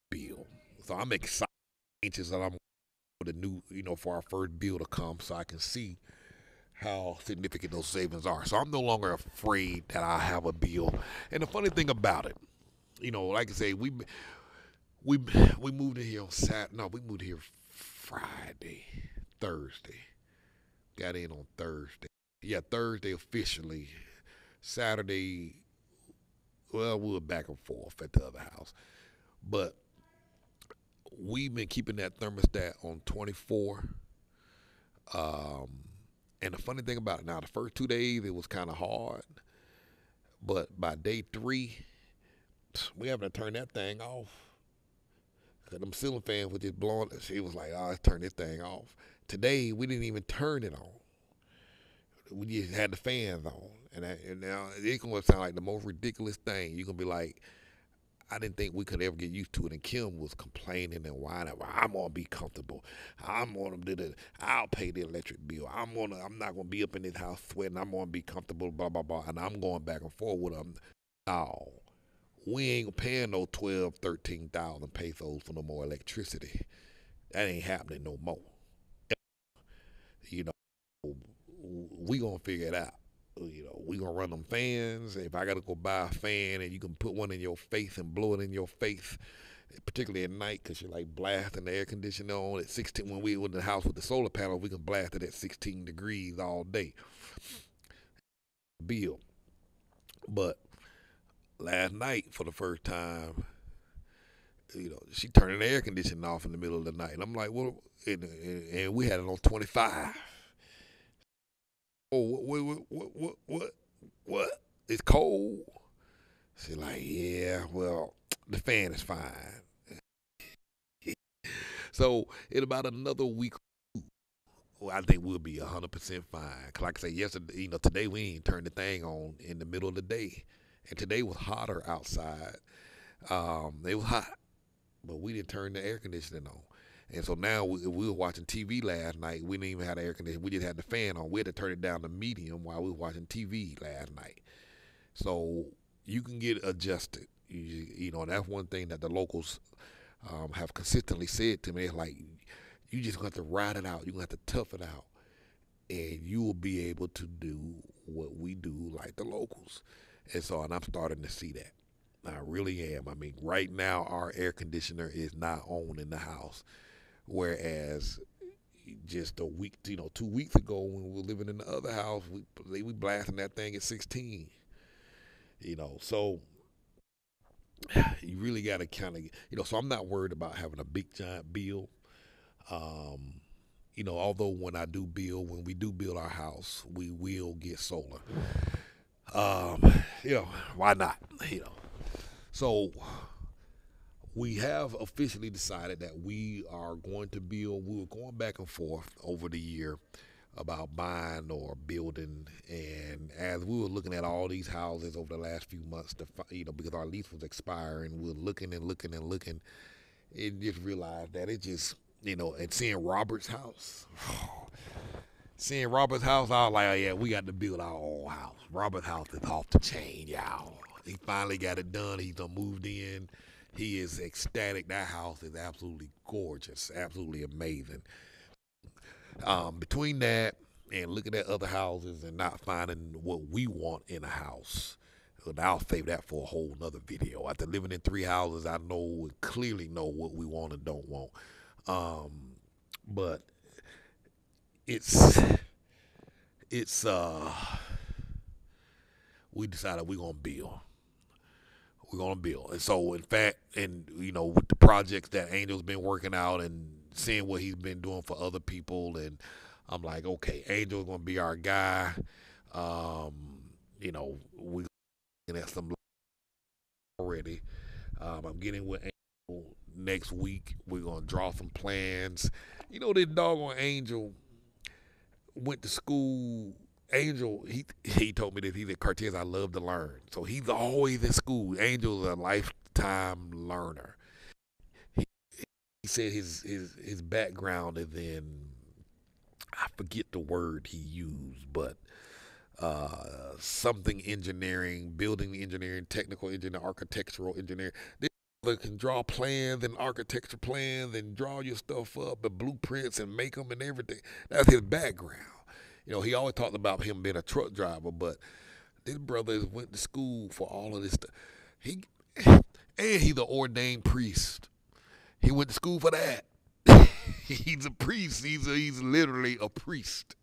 bill. So I'm excited, anxious that I'm for the new, for our first bill to come, so I can see how significant those savings are. So I'm no longer afraid that I have a bill. And the funny thing about it, like I say, we we moved in here on Saturday. No, we moved here Friday, Thursday. Got in on Thursday. Yeah, Thursday officially. Saturday, well, we were back and forth at the other house, but we've been keeping that thermostat on 24. Um, and the funny thing about it, now the first 2 days it was kind of hard, but by day three, we having to turn that thing off. Cause them ceiling fans were just blowing. She was like, "Oh, let's turn this thing off." Today we didn't even turn it on. We just had the fans on, and now it's gonna sound like the most ridiculous thing. You're gonna be like, I didn't think we could ever get used to it. And Kim was complaining and whining. Well, I'm gonna be comfortable. I'm gonna do the. I'll pay the electric bill. I'm not gonna be up in this house sweating. I'm gonna be comfortable. Blah blah blah. And I'm going back and forth with them. No, we ain't paying no 12, 13,000 pesos for no more electricity. That ain't happening no more. You know, we gonna figure it out. We gonna run them fans. If I gotta go buy a fan and you can put one in your face and blow it in your face, particularly at night, because you're like blasting the air conditioner on at 16. When we were in the house with the solar panel, we can blast it at 16 degrees all day. Bill. But last night, for the first time, she turning the air conditioning off in the middle of the night. And I'm like, well, and we had it on 25. Oh, what? It's cold. She's like, yeah, well, the fan is fine. So in about another week, well, I think we'll be 100% fine. 'Cause like I said yesterday, today we ain't turned the thing on in the middle of the day, and today was hotter outside. It was hot, but we didn't turn the air conditioning on. And so now we were watching TV last night. We didn't even have the air conditioning. We just had the fan on. We had to turn it down to medium while we were watching TV last night. So you can get adjusted. And that's one thing that the locals have consistently said to me. It's like, you just going to have to ride it out. You're going to have to tough it out. And you will be able to do what we do like the locals. And I'm starting to see that. I really am. I mean, right now our air conditioner is not on in the house. Whereas just a week, 2 weeks ago when we were living in the other house, we blasting that thing at 16. So you really got to kind of, so I'm not worried about having a big giant bill. Although when we do build our house, we will get solar. Why not? So we have officially decided that we are going to build. We were going back and forth over the year about buying or building, and as we were looking at all these houses over the last few months, because our lease was expiring, we were looking and looking and looking, and just realized that it just, and seeing Robert's house. Seeing Robert's house, I was like, oh, yeah, we got to build our own house. Robert's house is off the chain, y'all. He finally got it done. He's done moved in. He is ecstatic. That house is absolutely gorgeous, absolutely amazing. Between that and looking at other houses and not finding what we want in a house, and I'll save that for a whole nother video. After living in three houses, I know clearly know what we want and don't want. But it's it's we decided we're gonna build. We're gonna build. And so in fact, and with the projects that Angel's been working out and seeing what he's been doing for other people, and I'm like, okay, Angel's gonna be our guy. We're looking at some already. I'm getting with Angel next week. We're gonna draw some plans. This doggone Angel went to school. Angel, he told me that he's at Cartiers. I love to learn, so he's always at school. Angel's a lifetime learner. He, he said his background is in, I forget the word he used, but something engineering, building engineering, technical engineering, architectural engineering. This can draw plans and architecture plans and draw your stuff up and blueprints and make them and everything. That's his background. He always talked about him being a truck driver, but this brother went to school for all of this stuff. He and he's an ordained priest. He went to school for that. He's a priest. He's literally a priest.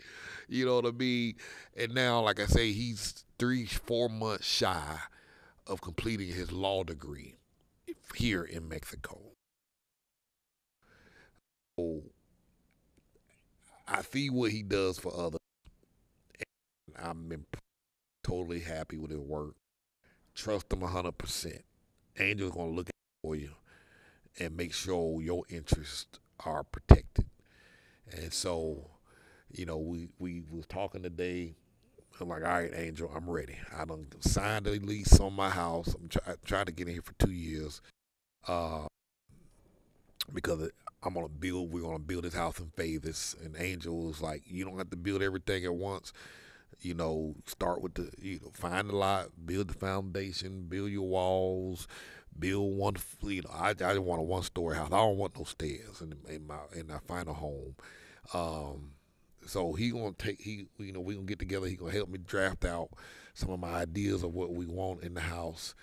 You know what I mean? And now, like I say, he's 3-4 months shy of completing his law degree here in Mexico. So I see what he does for others. I'm totally happy with his work. Trust him 100%. Angel's gonna look out for you and make sure your interests are protected. And so, we was talking today. I'm like, all right, Angel, I'm ready. I done signed a lease on my house. I'm trying to get in here for 2 years, uh, because I'm gonna build. We're gonna build this house in phases. And Angel was like, you don't have to build everything at once. Start with find the lot, build the foundation, build your walls, build one. I just want a 1-story house. I don't want no stairs in my final home. So he gonna take we gonna get together. He gonna help me draft out some of my ideas of what we want in the house,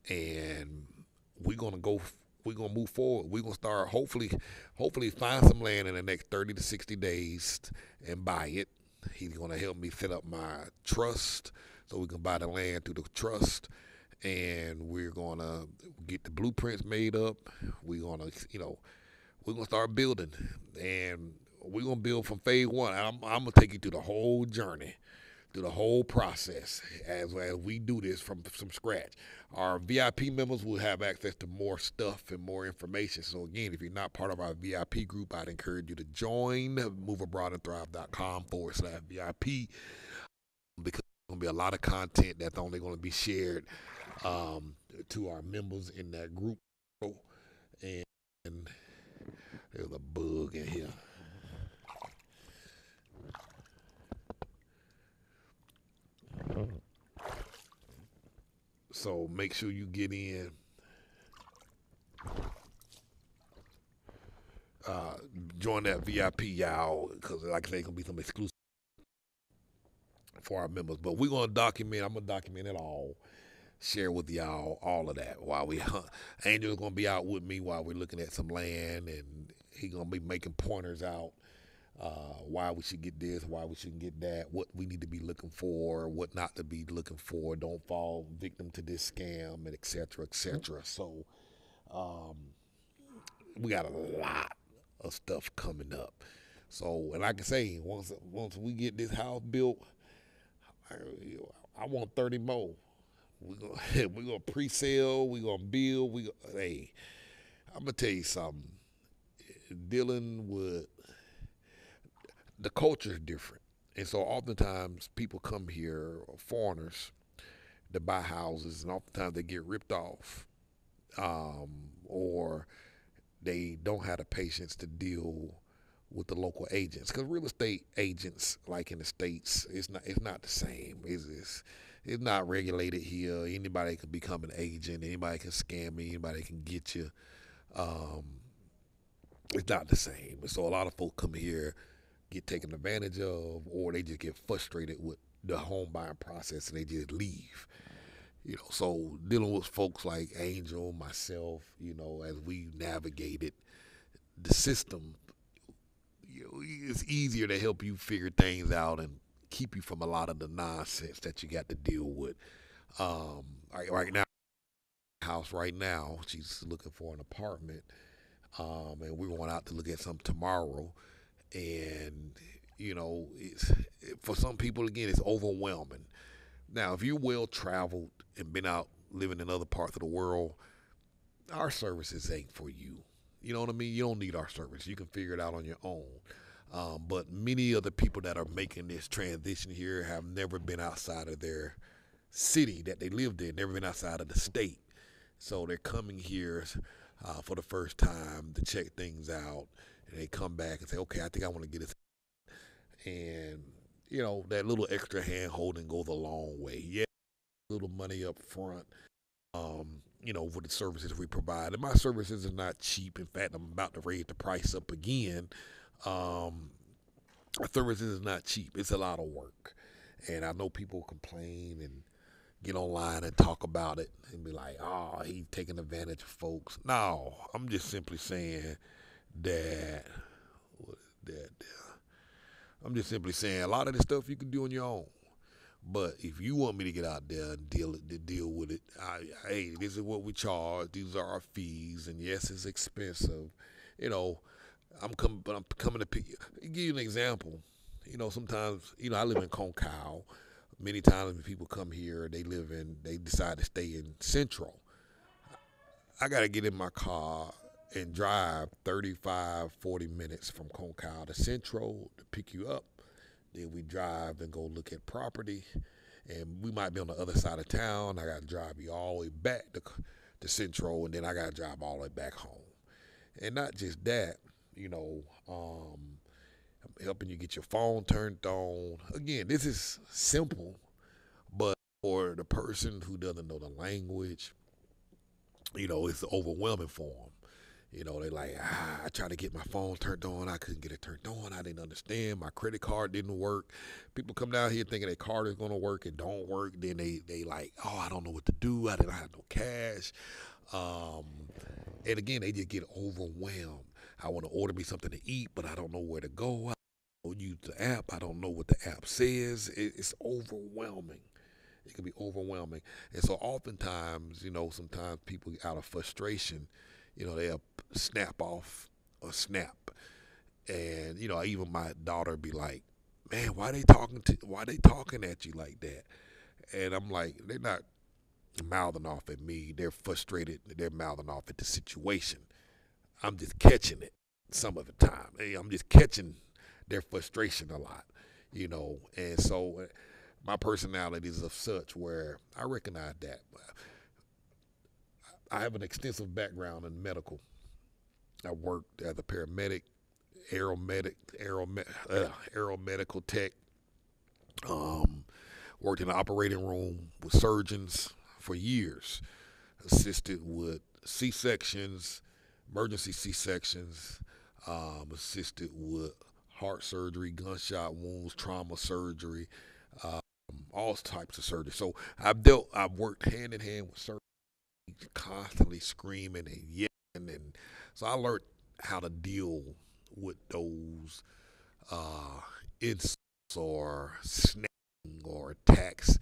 and we gonna go. We're gonna move forward. We're gonna start hopefully find some land in the next 30 to 60 days and buy it. He's gonna help me set up my trust so we can buy the land through the trust, and we're gonna get the blueprints made up. We're gonna start building, and we're gonna build from phase one. I'm gonna take you through the whole journey, through the whole process as we do this from scratch. Our VIP members will have access to more stuff and more information. So again, if you're not part of our VIP group, I'd encourage you to join moveabroadandthrive.com/VIP, because there's going to be a lot of content that's only going to be shared to our members in that group. And there's a bug in here. So make sure you get in. Join that VIP, y'all, because like I say, it's gonna be some exclusive for our members. But we're gonna document. I'm gonna document it all. Share with y'all all of that while we hunt. Angel's gonna be out with me while we're looking at some land, and he's gonna be making pointers out. Why we should get this, why we shouldn't get that, what we need to be looking for, what not to be looking for. Don't fall victim to this scam, and et cetera, et cetera. So we got a lot of stuff coming up. So, and like I say, once we get this house built, I want 30 more. We gonna pre-sale. We gonna build. Hey, I'm gonna tell you something. Dealing with the culture is different, and so oftentimes people come here, foreigners, to buy houses, and oftentimes they get ripped off, or they don't have the patience to deal with the local agents, because real estate agents, like in the states, it's not the same. It's not regulated here. Anybody can become an agent. Anybody can scam you. Anybody can get you. Um, it's not the same. And so a lot of folks come here, get taken advantage of, or they just get frustrated with the home buying process and they just leave. So dealing with folks like Angel, myself, as we navigated the system, it's easier to help you figure things out and keep you from a lot of the nonsense that you got to deal with. Right now, house right now, she's looking for an apartment, and we're going out to look at some tomorrow. And it's for some people again, it's overwhelming. Now, if you're well traveled and been out living in other parts of the world, our services ain't for you. You know what I mean? You don't need our service. You can figure it out on your own. But many of the people that are making this transition here have never been outside of their city that they lived in, never been outside of the state. So they're coming here for the first time to check things out. And they come back and say, okay, I think I want to get this. And, that little extra hand holding goes a long way. Yeah, a little money up front, for the services we provide. And my services are not cheap. In fact, I'm about to raise the price up again. My services is not cheap. It's a lot of work. And I know people complain and get online and talk about it and be like, oh, he's taking advantage of folks. No, I'm just simply saying that, what is that? I'm just simply saying a lot of this stuff you can do on your own. But if you want me to get out there and deal with it, hey, this is what we charge. These are our fees, and yes, it's expensive. You know, I'm coming to pick you. Give you an example. Sometimes I live in Concal. Many times when people come here, they decide to stay in Central. I got to get in my car and drive 35, 40 minutes from Concal to Central to pick you up. Then we drive and go look at property, and we might be on the other side of town. I got to drive you all the way back to Central, and then I got to drive all the way back home. And not just that, helping you get your phone turned on. Again, this is simple, but for the person who doesn't know the language, it's overwhelming for them. They like, I tried to get my phone turned on. I couldn't get it turned on. I didn't understand. My credit card didn't work. People come down here thinking their card is going to work. It don't work. Then they like, oh, I don't know what to do. I didn't have no cash. And again, they just get overwhelmed. I want to order me something to eat, but I don't know where to go. I don't use the app. I don't know what the app says. It's overwhelming. It can be overwhelming. And so oftentimes, sometimes people out of frustration, they'll snap off or snap. And, even my daughter be like, man, why they talking at you like that? And I'm like, they're not mouthing off at me. They're frustrated. They're mouthing off at the situation. I'm just catching it some of the time. Hey, I'm just catching their frustration a lot, And so my personality is of such where I recognize that. I have an extensive background in medical. I worked as a paramedic, aeromedical tech. Worked in the operating room with surgeons for years. Assisted with C-sections, emergency C-sections. Assisted with heart surgery, gunshot wounds, trauma surgery, all types of surgery. So I've worked hand in hand with surgeons, constantly screaming and yelling, and so I learned how to deal with those insults or snapping or attacks.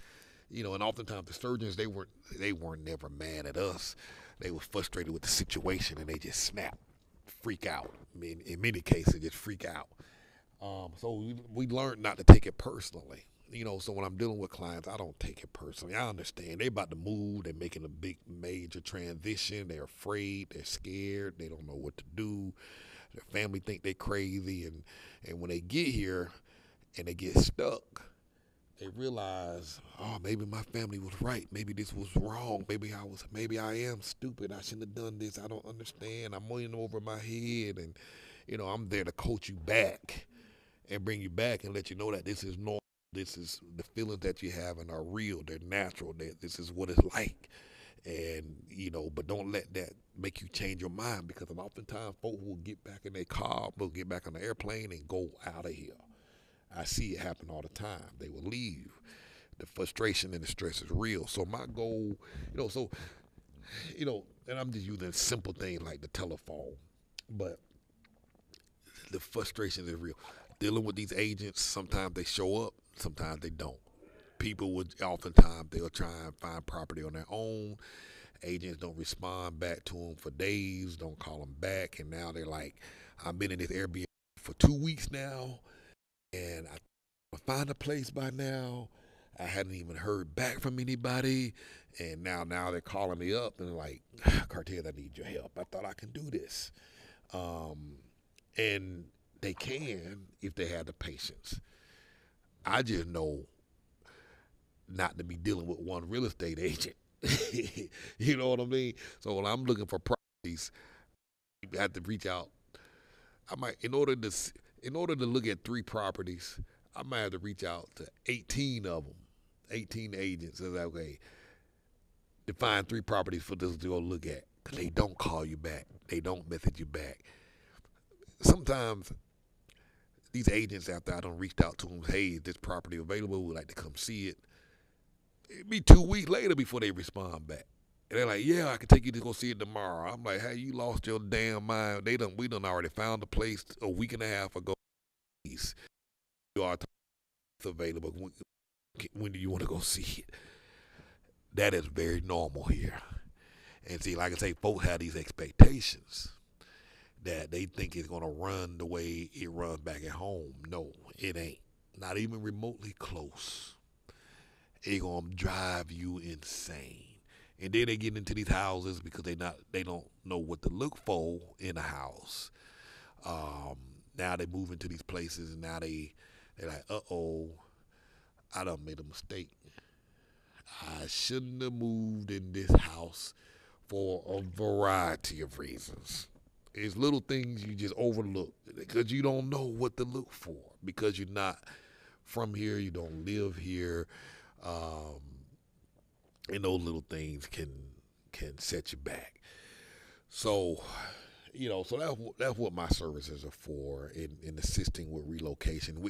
And oftentimes the surgeons they weren't never mad at us. They were frustrated with the situation and they just snap, freak out. I mean, in many cases, just freak out. So we learned not to take it personally. So when I'm dealing with clients, I don't take it personally. I understand they're about to move. They're making a big, major transition. They're afraid. They're scared. They don't know what to do. Their family think they're crazy. And when they get here and they get stuck, they realize, oh, maybe my family was right. Maybe this was wrong. Maybe I am stupid. I shouldn't have done this. I don't understand. I'm in over my head, and I'm there to coach you back and bring you back and let you know that this is normal. This is the feelings that you have and are real. They're natural. This is what it's like. And but don't let that make you change your mind, because oftentimes folks will get back in their car, will get back on the airplane and go out of here. I see it happen all the time. They will leave. The frustration and the stress is real. So my goal, and I'm just using simple things like the telephone, but the frustration is real. Dealing with these agents, sometimes they show up, sometimes they don't. People would oftentimes they'll try and find property on their own. Agents don't respond back to them for days, don't call them back, and now they're like, I've been in this Airbnb for 2 weeks now, and I find a place by now. I hadn't even heard back from anybody, and now they're calling me up and they're like, Cartel, I need your help. I thought I can do this, and they can if they have the patience. I just know not to be dealing with one real estate agent. You know what I mean? So when I'm looking for properties, I have to reach out. I might, in order to look at 3 properties, I might have to reach out to 18 of them, 18 agents. And like, okay, to find 3 properties for this to go look at, because they don't call you back, they don't message you back. Sometimes these agents, after I done reached out to them, hey, is this property available? We'd like to come see it. It'd be 2 weeks later before they respond back. And they're like, yeah, I can take you to go see it tomorrow. I'm like, hey, you lost your damn mind. We done already found the place a week and a half ago. You are available. When do you want to go see it? That is very normal here. And see, like I say, folks have these expectations that they think it's going to run the way it runs back at home. No, it ain't. Not even remotely close. It's going to drive you insane. And then they get into these houses because they don't know what to look for in a house. Now they move into these places, and now they're like, uh-oh, I done made a mistake. I shouldn't have moved in this house for a variety of reasons. It's little things you just overlook because you don't know what to look for, because you're not from here, you don't live here, and those little things can set you back. So, so that's what my services are for in assisting with relocation.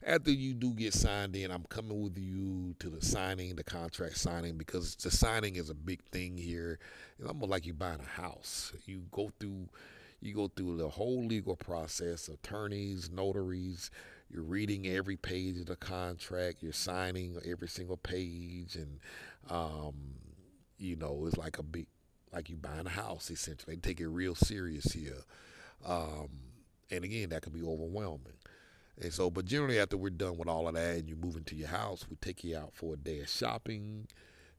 After you do get signed in, I'm coming with you to the contract signing, because the signing is a big thing here. It's almost like you buying a house. You go through the whole legal process, attorneys, notaries. You're reading every page of the contract. You're signing every single page, and it's like you buying a house essentially. They take it real serious here, and again, that can be overwhelming. And so, but generally, after we're done with all of that, and you move into your house, we take you out for a day of shopping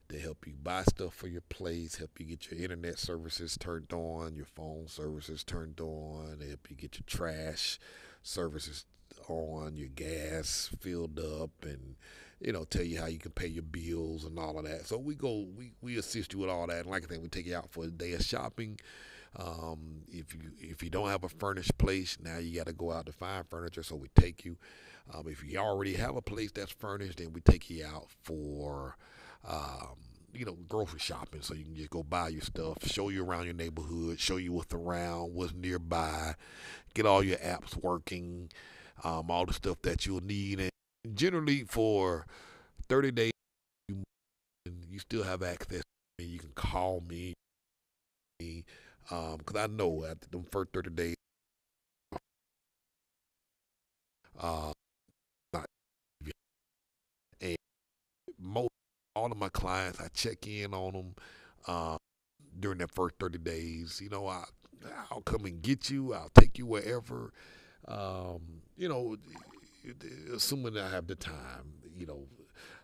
to help you buy stuff for your place, help you get your internet services turned on, your phone services turned on, help you get your trash services on, your gas filled up, and tell you how you can pay your bills and all of that. So we assist you with all that. And like I said, we take you out for a day of shopping. If you don't have a furnished place, now you got to go out to find furniture. So we take you. If you already have a place that's furnished, then we take you out for grocery shopping, so you can just go buy your stuff, show you around your neighborhood, show you what's around, what's nearby, get all your apps working, all the stuff that you'll need. And generally for 30 days, you still have access to me. You can call me, because I know after the first 30 days, uh, not, and most all of my clients, I check in on them during that first 30 days. I'll come and get you. I'll take you wherever. Um, you know, assuming I have the time.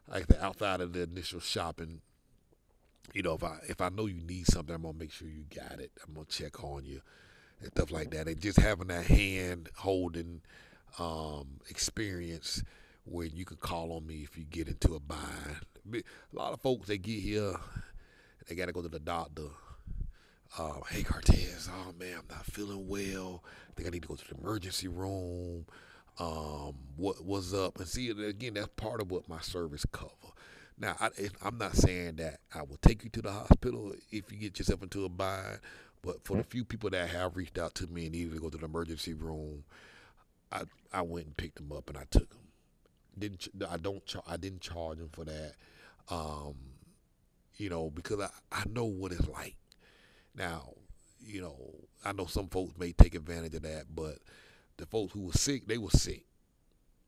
Like outside of the initial shopping. If I know you need something, I'm gonna make sure you got it. I'm gonna check on you and stuff like that. And just having that hand holding experience where you can call on me if you get into a bind. A lot of folks, they get here, they got to go to the doctor. Hey Cortez, oh man, I'm not feeling well. I think I need to go to the emergency room. What's up? And see, again, that's part of what my service cover. Now, I'm not saying that I will take you to the hospital if you get yourself into a bind, but for the few people that have reached out to me and needed to go to the emergency room, I went and picked them up and I took them. I didn't charge them for that. Um, because I know what it's like. Now, I know some folks may take advantage of that, but the folks who were sick, they were sick.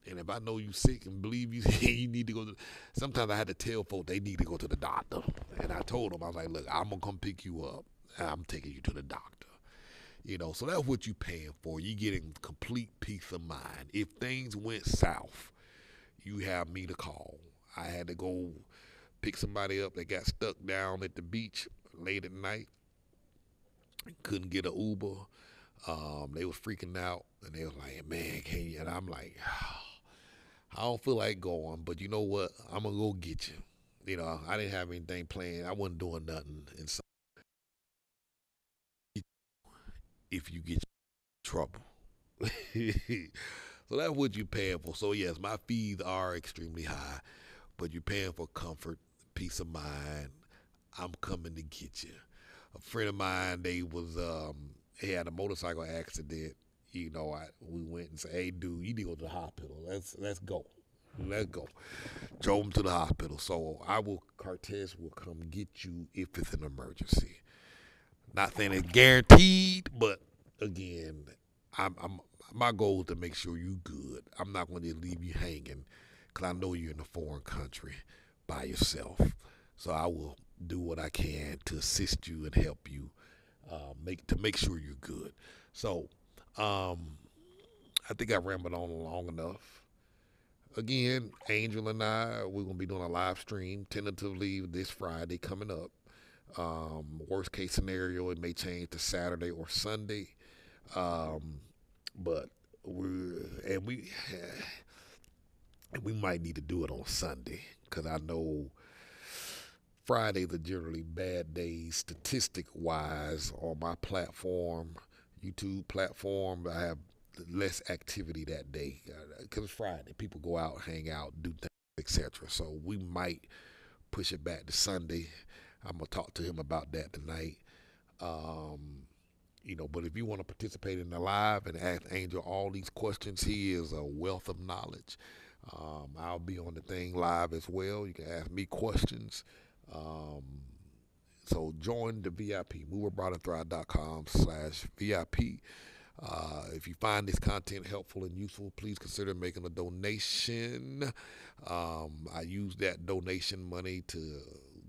And if I know you sick and believe you you need to go to, sometimes I had to tell folks they need to go to the doctor. And I told them, I was like, look, I'm gonna come pick you up. And I'm taking you to the doctor. So that's what you're paying for. You're getting complete peace of mind. If things went south, you have me to call. I had to go pick somebody up that got stuck down at the beach late at night. Couldn't get an Uber. They was freaking out, and they was like, "Man, can you?" And I'm like, "I don't feel like going, but you know what? I'm gonna go get you." I didn't have anything planned. I wasn't doing nothing, and so if you get trouble, so that's what you're paying for. So yes, my fees are extremely high, but you're paying for comfort, peace of mind. I'm coming to get you. A friend of mine, he had a motorcycle accident. We went and said, "Hey, dude, you need to go to the hospital. Let's go, let's go." Drove him to the hospital. So Cortez will come get you if it's an emergency. Not saying it's guaranteed, but again, I'm my goal is to make sure you good. I'm not going to leave you hanging, because I know you're in a foreign country by yourself. So I will do what I can to assist you and help you make sure you're good. So I think I rambled on long enough. Again, Angel and we're gonna be doing a live stream tentatively this Friday coming up. Worst case scenario, it may change to Saturday or Sunday, but we might need to do it on Sunday, because I know Fridays are generally bad days statistic wise on my platform, YouTube platform. I have less activity that day because it's Friday. People go out, hang out, do things, etc. So we might push it back to Sunday. I'm gonna talk to him about that tonight. But if you want to participate in the live and ask Angel all these questions, he is a wealth of knowledge. I'll be on the thing live as well. You can ask me questions. Um, so join the VIP, moveabroadandthrive.com/VIP. If you find this content helpful and useful, please consider making a donation. I use that donation money to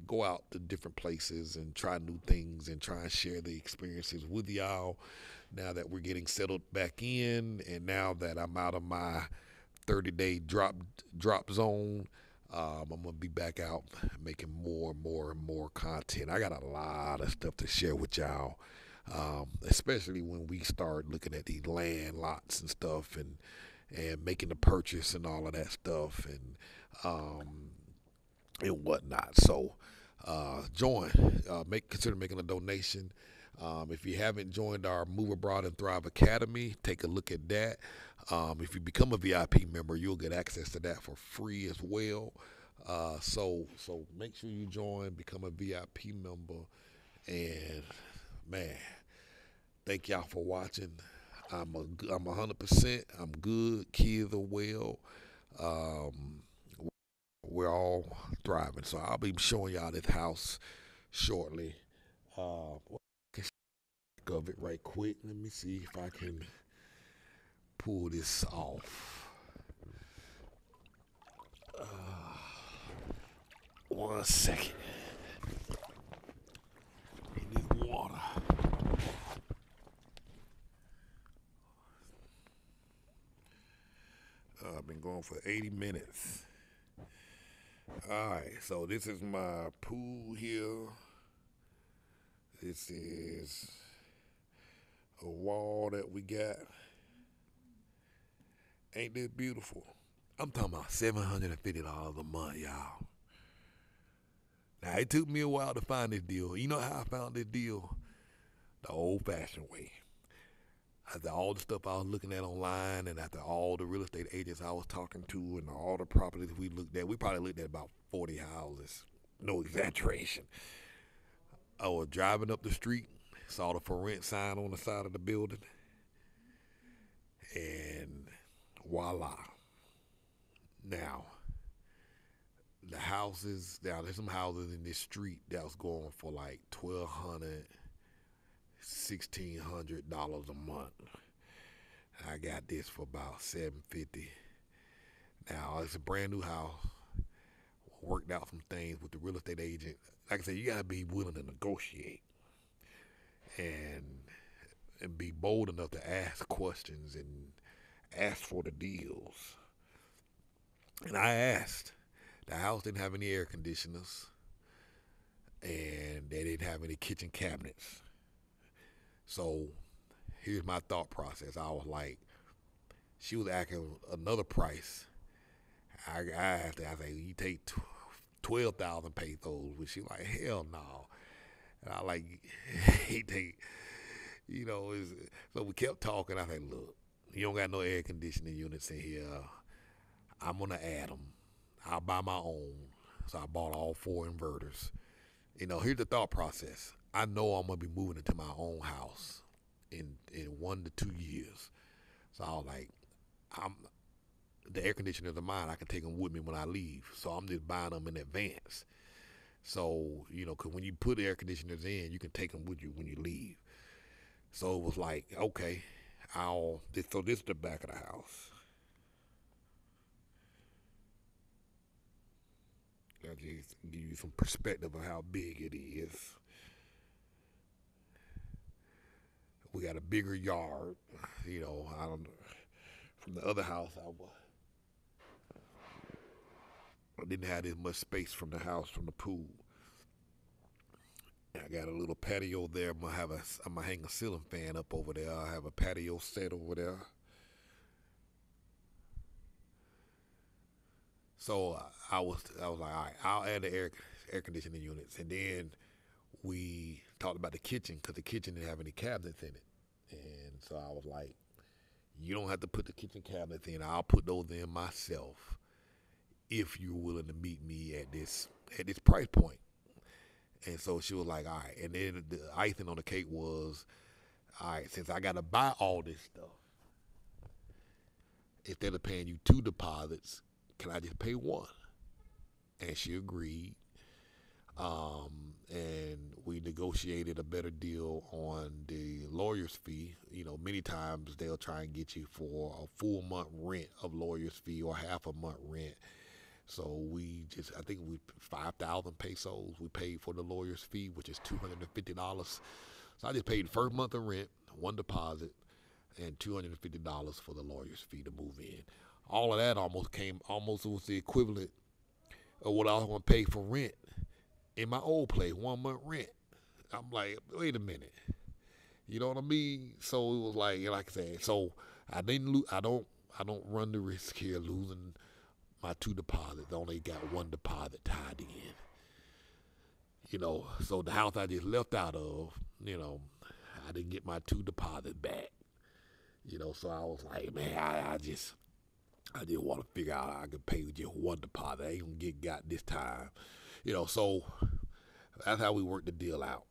go out to different places and try new things and try and share the experiences with y'all now that we're getting settled back in, and now that I'm out of my 30-day drop zone. I'm gonna be back out making more and more content. I got a lot of stuff to share with y'all, especially when we start looking at these land lots and stuff, and making the purchase and all of that stuff, and whatnot. So consider making a donation. If you haven't joined our Move Abroad and Thrive Academy, take a look at that. If you become a VIP member, you'll get access to that for free as well. So make sure you join, become a VIP member, and man, thank y'all for watching. I'm 100%. I'm good. Kids are well. We're all thriving. So I'll be showing y'all this house shortly. Of it right quick. Let me see if I can pull this off. One second. I need water. I've been going for 80 minutes. Alright, so this is my pool here. This is a wall that we got. Ain't that beautiful? I'm talking about $750 a month, y'all. Now, it took me a while to find this deal. You know how I found this deal? The old-fashioned way. After all the stuff I was looking at online and after all the real estate agents I was talking to and all the properties we looked at, we probably looked at about 40 houses. No exaggeration. I was driving up the street, saw the for rent sign on the side of the building, and voila. Now, the houses, now there's some houses in this street that was going for like $1,200, $1,600 a month. I got this for about $750. Now it's a brand new house. Worked out some things with the real estate agent. Like I said, you gotta be willing to negotiate and be bold enough to ask questions and ask for the deals. And I asked. The house didn't have any air conditioners, and they didn't have any kitchen cabinets. So here's my thought process. I was like, she was asking another price. I asked her, I said, you take 12,000 pesos. But she like, hell no. And I like, he take, so we kept talking. I said, look, you don't got no air conditioning units in here. I'm going to add them. I'll buy my own. So I bought all 4 inverters. Here's the thought process. I know I'm going to be moving into my own house in 1 to 2 years. So I was like, the air conditioners are mine. I can take them with me when I leave. So I'm just buying them in advance. So, because when you put air conditioners in, you can take them with you when you leave. So it was like, okay, so this is the back of the house. I'll just give you some perspective of how big it is. We got a bigger yard, I don't know. From the other house, I didn't have as much space from the house, from the pool. I got a little patio there. I'm gonna hang a ceiling fan up over there. I have a patio set over there. So I was like, all right, I'll add the air conditioning units, and then we talked about the kitchen because the kitchen didn't have any cabinets in it, and so I was like, you don't have to put the kitchen cabinets in. I'll put those in myself if you're willing to meet me at this price point. And so she was like, all right. And then the icing on the cake was, all right, since I got to buy all this stuff, instead of paying you 2 deposits, can I just pay 1? And she agreed. And we negotiated a better deal on the lawyer's fee. Many times they'll try and get you for a full month rent of lawyer's fee or half a month rent. So I think 5,000 pesos we paid for the lawyer's fee, which is $250. So I just paid the first month of rent, 1 deposit, and $250 for the lawyer's fee to move in. All of that almost was the equivalent of what I was going to pay for rent in my old place, 1 month rent. I'm like, wait a minute. You know what I mean? So it was like I said, so I don't run the risk here losing my 2 deposits. I only got 1 deposit tied in. So the house I just left out of, I didn't get my 2 deposits back. So I was like, man, I just want to figure out how I could pay with just 1 deposit. I ain't gonna get got this time. So that's how we worked the deal out.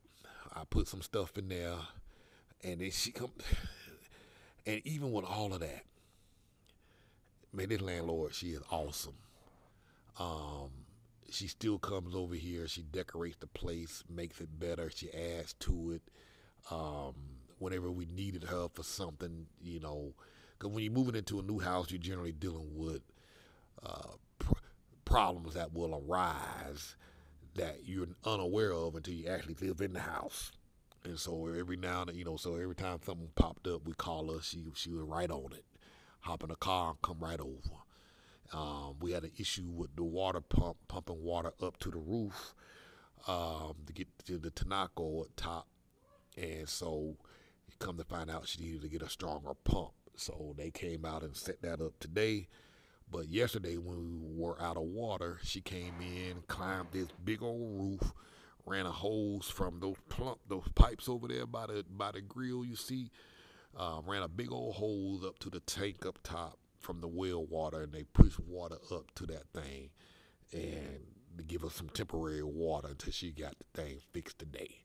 I put some stuff in there, and then she come, and even with all of that, man, this landlord, she is awesome. She still comes over here. She decorates the place, makes it better. She adds to it. Whenever we needed her for something, because when you're moving into a new house, you're generally dealing with problems that will arise that you're unaware of until you actually live in the house. And so every now and then, so every time something popped up, we call her. She was right on it. Hop in a car and come right over. We had an issue with the water pump pumping water up to the roof to get to the Tinaco at top. And so come to find out she needed to get a stronger pump. So they came out and set that up today. But yesterday when we were out of water, she came in, climbed this big old roof, ran a hose from those pipes over there by the grill you see, ran a big old hose up to the tank up top from the well water, and they pushed water up to that thing and to give us some temporary water until she got the thing fixed today.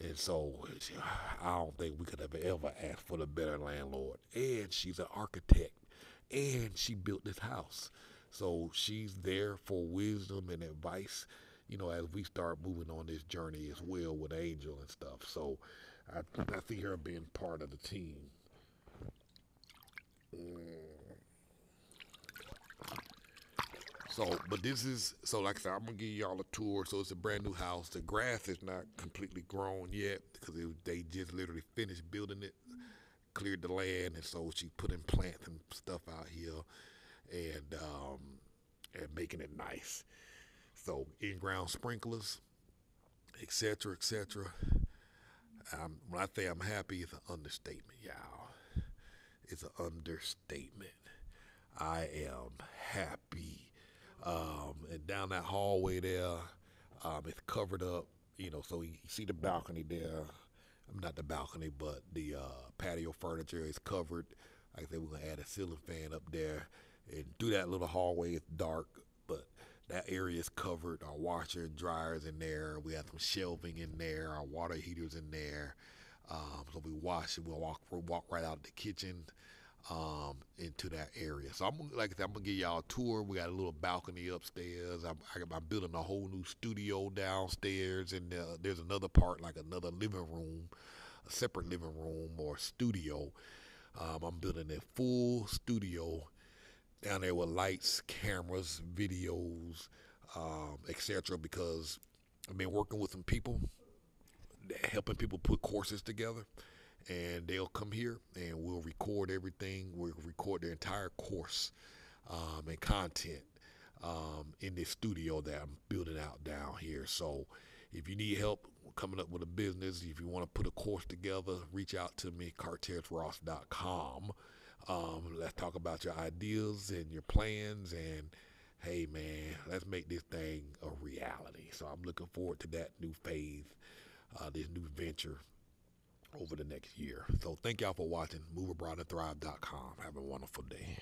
And so I don't think we could have ever asked for the better landlord. And she's an architect, and she built this house. So she's there for wisdom and advice, as we start moving on this journey as well with Angel and stuff. So I see her being part of the team. But this is, like I said, I'm going to give y'all a tour. So it's a brand new house. The grass is not completely grown yet because they just literally finished building it, cleared the land, and so she put in plants and stuff out here and making it nice. So in-ground sprinklers, etc., etc. When I say I'm happy, it's an understatement, y'all. It's an understatement. I am happy. And down that hallway there, it's covered up, so you see the balcony there. Not the balcony, but the patio furniture is covered. Like I said, we're going to add a ceiling fan up there. And through that little hallway, it's dark, but that area is covered. Our washer and dryers in there. We have some shelving in there. Our water heaters in there. So we wash and we'll walk right out of the kitchen into that area. So like I said, I'm gonna give y'all a tour. We got a little balcony upstairs. I'm building a whole new studio downstairs, and there's another part, like another living room, a separate living room or studio. I'm building a full studio down there with lights, cameras, videos, etc. Because I've been working with some people, helping people put courses together, and they'll come here and we'll record everything. We'll record their entire course and content in this studio that I'm building out down here. So if you need help coming up with a business, if you want to put a course together, reach out to me, cartezross.com. Let's talk about your ideas and your plans, and hey man, let's make this thing a reality. So I'm looking forward to that new phase, this new venture over the next year. So thank y'all for watching. MoveAbroadandThrive.com. Have a wonderful day.